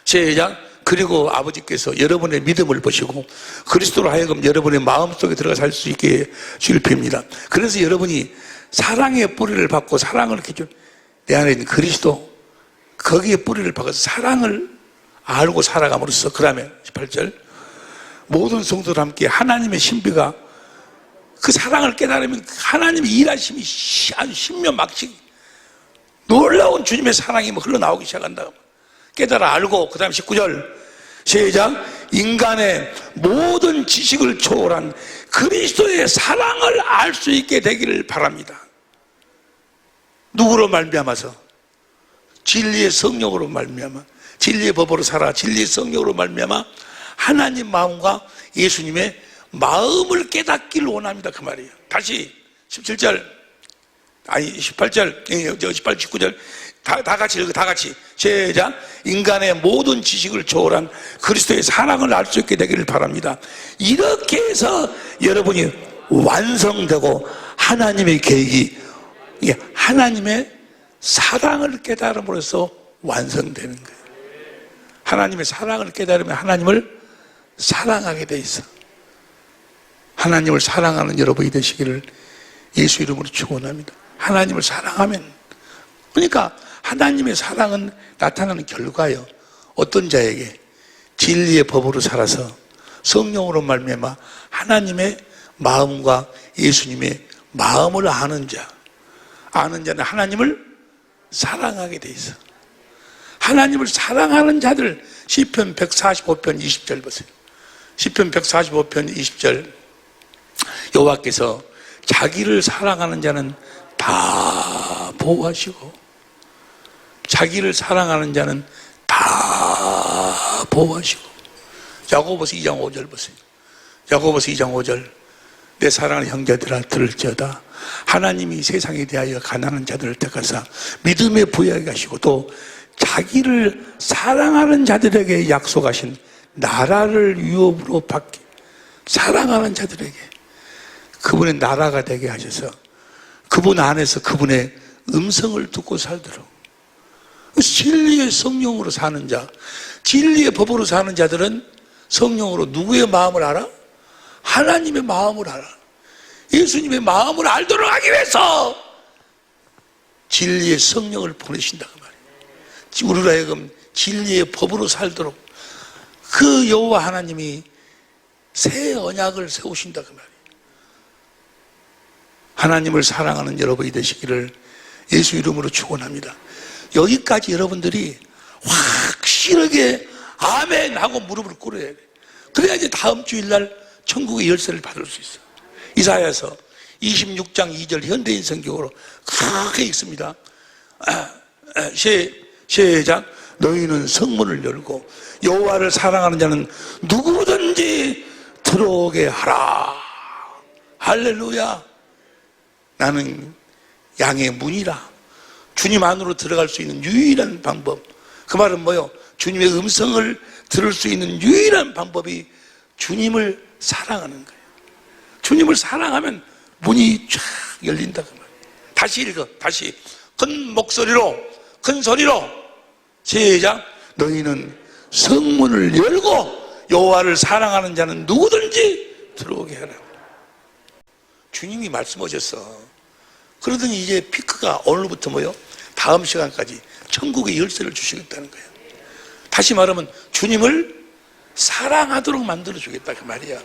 시작. 그리고 아버지께서 여러분의 믿음을 보시고 그리스도로 하여금 여러분의 마음속에 들어가 살 수 있게 주를 빕니다. 그래서 여러분이 사랑의 뿌리를 받고 사랑을 이렇게 좀 내 안에 있는 그리스도 거기에 뿌리를 박아서 사랑을 알고 살아감으로써 그 다음에 18절 모든 성도들 함께 하나님의 신비가 그 사랑을 깨달으면 하나님의 일하심이 아주 신묘막식 놀라운 주님의 사랑이 흘러나오기 시작한다. 깨달아 알고 그 다음 19절 시작. 인간의 모든 지식을 초월한 그리스도의 사랑을 알 수 있게 되기를 바랍니다. 누구로 말미암아서? 진리의 성령으로 말미암아 진리의 법으로 살아 진리의 성령으로 말미암아 하나님 마음과 예수님의 마음을 깨닫기를 원합니다 그 말이에요. 다시 17절 아니 18절 18, 19절 다 같이 읽어 다 같이 시작. 인간의 모든 지식을 초월한 그리스도의 사랑을 알 수 있게 되기를 바랍니다. 이렇게 해서 여러분이 완성되고 하나님의 계획이 하나님의 사랑을 깨달음으로써 완성되는 거예요. 하나님의 사랑을 깨달으면 하나님을 사랑하게 돼 있어. 하나님을 사랑하는 여러분이 되시기를 예수 이름으로 축원합니다. 하나님을 사랑하면 그러니까 하나님의 사랑은 나타나는 결과예요. 어떤 자에게 진리의 법으로 살아서 성령으로 말미암아 하나님의 마음과 예수님의 마음을 아는 자는 하나님을 사랑하게 돼 있어. 하나님을 사랑하는 자들 시편 145편 20절 보세요. 시편 145편 20절 여호와께서 자기를 사랑하는 자는 다 보호하시고 자기를 사랑하는 자는 다 보호하시고 야고보서 2장 5절 보세요. 야고보서 2장 5절 내 사랑하는 형제들아 들을지어다 하나님이 세상에 대하여 가난한 자들을 택하사 믿음에 부여하게 하시고 또 자기를 사랑하는 자들에게 약속하신 나라를 유업으로 받게 사랑하는 자들에게 그분의 나라가 되게 하셔서 그분 안에서 그분의 음성을 듣고 살도록 진리의 성령으로 사는 자 진리의 법으로 사는 자들은 성령으로 누구의 마음을 알아? 하나님의 마음을 알아. 예수님의 마음을 알도록 하기 위해서 진리의 성령을 보내신다 그 말이에요. 우리로 하여금 진리의 법으로 살도록 그 여호와 하나님이 새 언약을 세우신다 그 말이에요. 하나님을 사랑하는 여러분이 되시기를 예수 이름으로 축원합니다. 여기까지 여러분들이 확실하게 아멘 하고 무릎을 꿇어야 돼. 그래야지 다음 주일날 천국의 열쇠를 받을 수 있어. 이사야서 26장 2절 현대인 성경으로 크게 읽습니다. 시작. 너희는 성문을 열고 여호와를 사랑하는 자는 누구든지 들어오게 하라. 할렐루야. 나는 양의 문이라. 주님 안으로 들어갈 수 있는 유일한 방법. 그 말은 뭐요? 주님의 음성을 들을 수 있는 유일한 방법이 주님을 사랑하는 거예요. 주님을 사랑하면 문이 쫙 열린다 그 말이에요. 다시 읽어. 다시 큰 목소리로 큰 소리로 시작. 너희는 성문을 열고 여호와를 사랑하는 자는 누구든지 들어오게 하라. 주님이 말씀하셨어. 그러더니 이제 피크가 오늘부터 뭐요? 다음 시간까지 천국의 열쇠를 주시겠다는 거예요. 다시 말하면 주님을 사랑하도록 만들어 주겠다 그 말이야.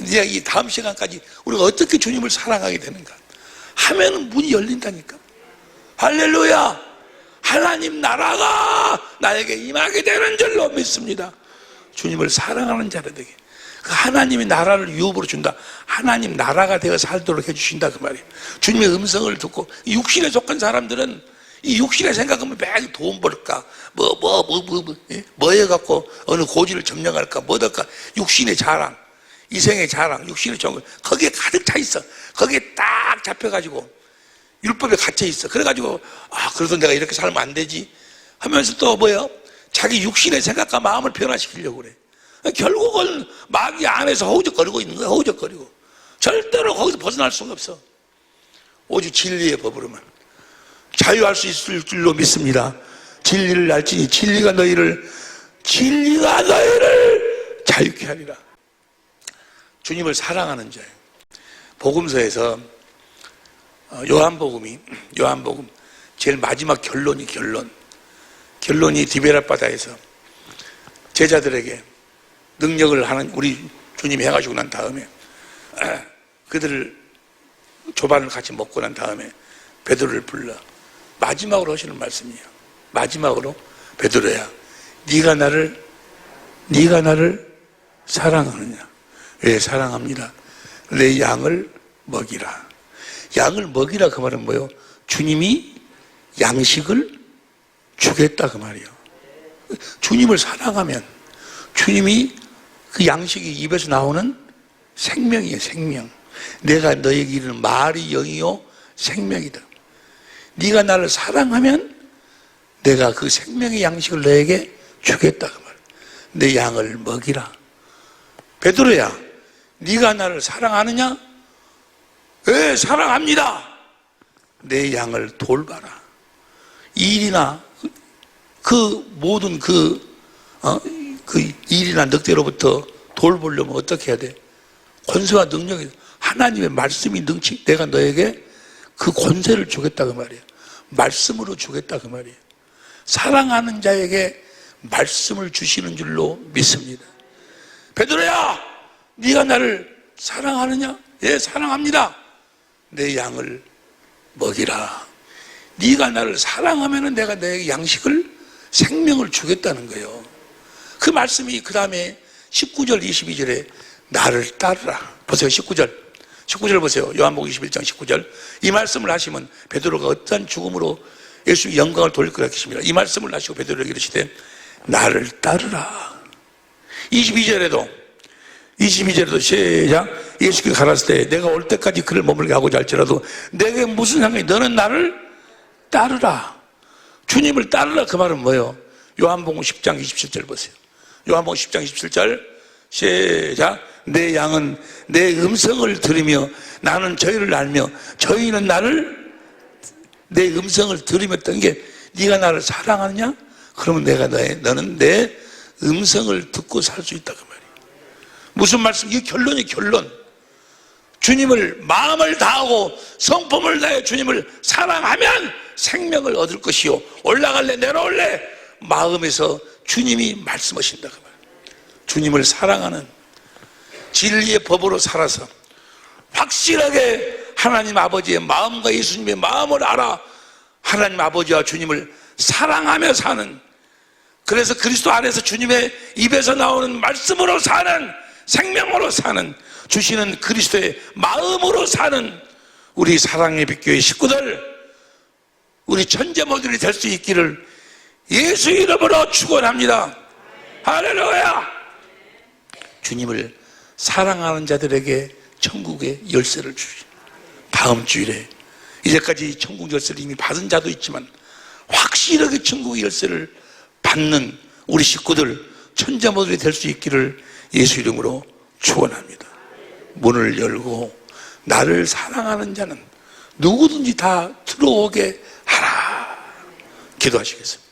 이제 이 다음 시간까지 우리가 어떻게 주님을 사랑하게 되는가 하면은 문이 열린다니까. 할렐루야. 하나님 나라가 나에게 임하게 되는 줄로 믿습니다. 주님을 사랑하는 자가 되게, 그 하나님의 나라를 유업으로 준다. 하나님 나라가 되어 살도록 해주신다 그 말이에요. 주님의 음성을 듣고, 육신에 속한 사람들은 이 육신에 생각하면 매일 돈 벌까 뭐 해갖고 어느 고지를 점령할까 뭐 할까, 육신의 자랑, 이생의 자랑, 육신의 정글, 거기에 가득 차 있어. 거기에 딱 잡혀가지고 율법에 갇혀 있어. 그래가지고 그래도 내가 이렇게 살면 안 되지 하면서 또 뭐야, 자기 육신의 생각과 마음을 변화시키려고 그래. 결국은 마귀 안에서 허우적거리고 있는 거야. 허우적거리고 절대로 거기서 벗어날 수가 없어. 오직 진리의 법으로만 자유할 수 있을 줄로 믿습니다. 진리를 알지니 진리가 너희를 자유케 하리라. 주님을 사랑하는 자예요. 복음서에서 요한복음 제일 마지막 결론이 디베라 바다에서 제자들에게 능력을 하는 우리 주님이 해가지고 난 다음에 그들을 조반을 같이 먹고 난 다음에 베드로를 불러 마지막으로 하시는 말씀이에요. 마지막으로 베드로야, 네가 나를 사랑하느냐? 왜 사랑합니다. 내 양을 먹이라. 양을 먹이라 그 말은 뭐예요? 주님이 양식을 주겠다 그 말이에요. 주님을 사랑하면 주님이 그 양식이 입에서 나오는 생명이에요. 생명. 내가 너에게 이르는 말이 영이요 생명이다. 네가 나를 사랑하면 내가 그 생명의 양식을 너에게 주겠다 그 말이에요. 내 양을 먹이라. 베드로야, 네가 나를 사랑하느냐? 예, 사랑합니다. 내 양을 돌봐라. 일이나 그 모든 그 일이나 늑대로부터 돌보려면 어떻게 해야 돼? 권세와 능력이, 하나님의 말씀이 능치, 내가 너에게 그 권세를 주겠다 그 말이에요. 말씀으로 주겠다 그 말이에요. 사랑하는 자에게 말씀을 주시는 줄로 믿습니다. 베드로야, 네가 나를 사랑하느냐? 예, 사랑합니다. 내 양을 먹이라. 네가 나를 사랑하면 내가 너에게 양식을, 생명을 주겠다는 거예요. 그 말씀이 그 다음에 19절 22절에 나를 따르라. 보세요. 19절 보세요. 요한복음 21장 19절. 이 말씀을 하시면 베드로가 어떠한 죽음으로 예수의 영광을 돌릴 거라 하십니다. 이 말씀을 하시고 베드로에게 이르시되 나를 따르라. 22절에도 시작. 예수께서 가라사대 때 내가 올 때까지 그를 머물게 하고자 할지라도 내게 무슨 상관이, 너는 나를 따르라. 주님을 따르라 그 말은 뭐예요? 요한복음 10장 27절 보세요. 요한복음 10장 27절 시작. 내 양은 내 음성을 들으며 나는 저희를 알며 저희는 나를, 내 음성을 들으며 했던 게 네가 나를 사랑하느냐? 그러면 너는 내 음성을 듣고 살 수 있다 그 말이에요. 무슨 말씀? 이게 결론이 결론. 주님을 마음을 다하고 성품을 다해 주님을 사랑하면 생명을 얻을 것이요, 올라갈래 내려올래 마음에서 주님이 말씀하신다 그 말이에요. 주님을 사랑하는 진리의 법으로 살아서 확실하게 하나님 아버지의 마음과 예수님의 마음을 알아 하나님 아버지와 주님을 사랑하며 사는, 그래서 그리스도 안에서 주님의 입에서 나오는 말씀으로 사는, 생명으로 사는, 주시는 그리스도의 마음으로 사는 우리 사랑의 빛교회 식구들, 우리 천재모들이 될 수 있기를 예수 이름으로 축원합니다. 할렐루야. 주님을 사랑하는 자들에게 천국의 열쇠를 주시. 다음 주일에 이제까지 천국 열쇠를 이미 받은 자도 있지만 확실하게 천국의 열쇠를 받는 우리 식구들, 천재모들이 될 수 있기를 예수 이름으로 축원합니다. 문을 열고 나를 사랑하는 자는 누구든지 다 들어오게 하라. 기도하시겠습니다.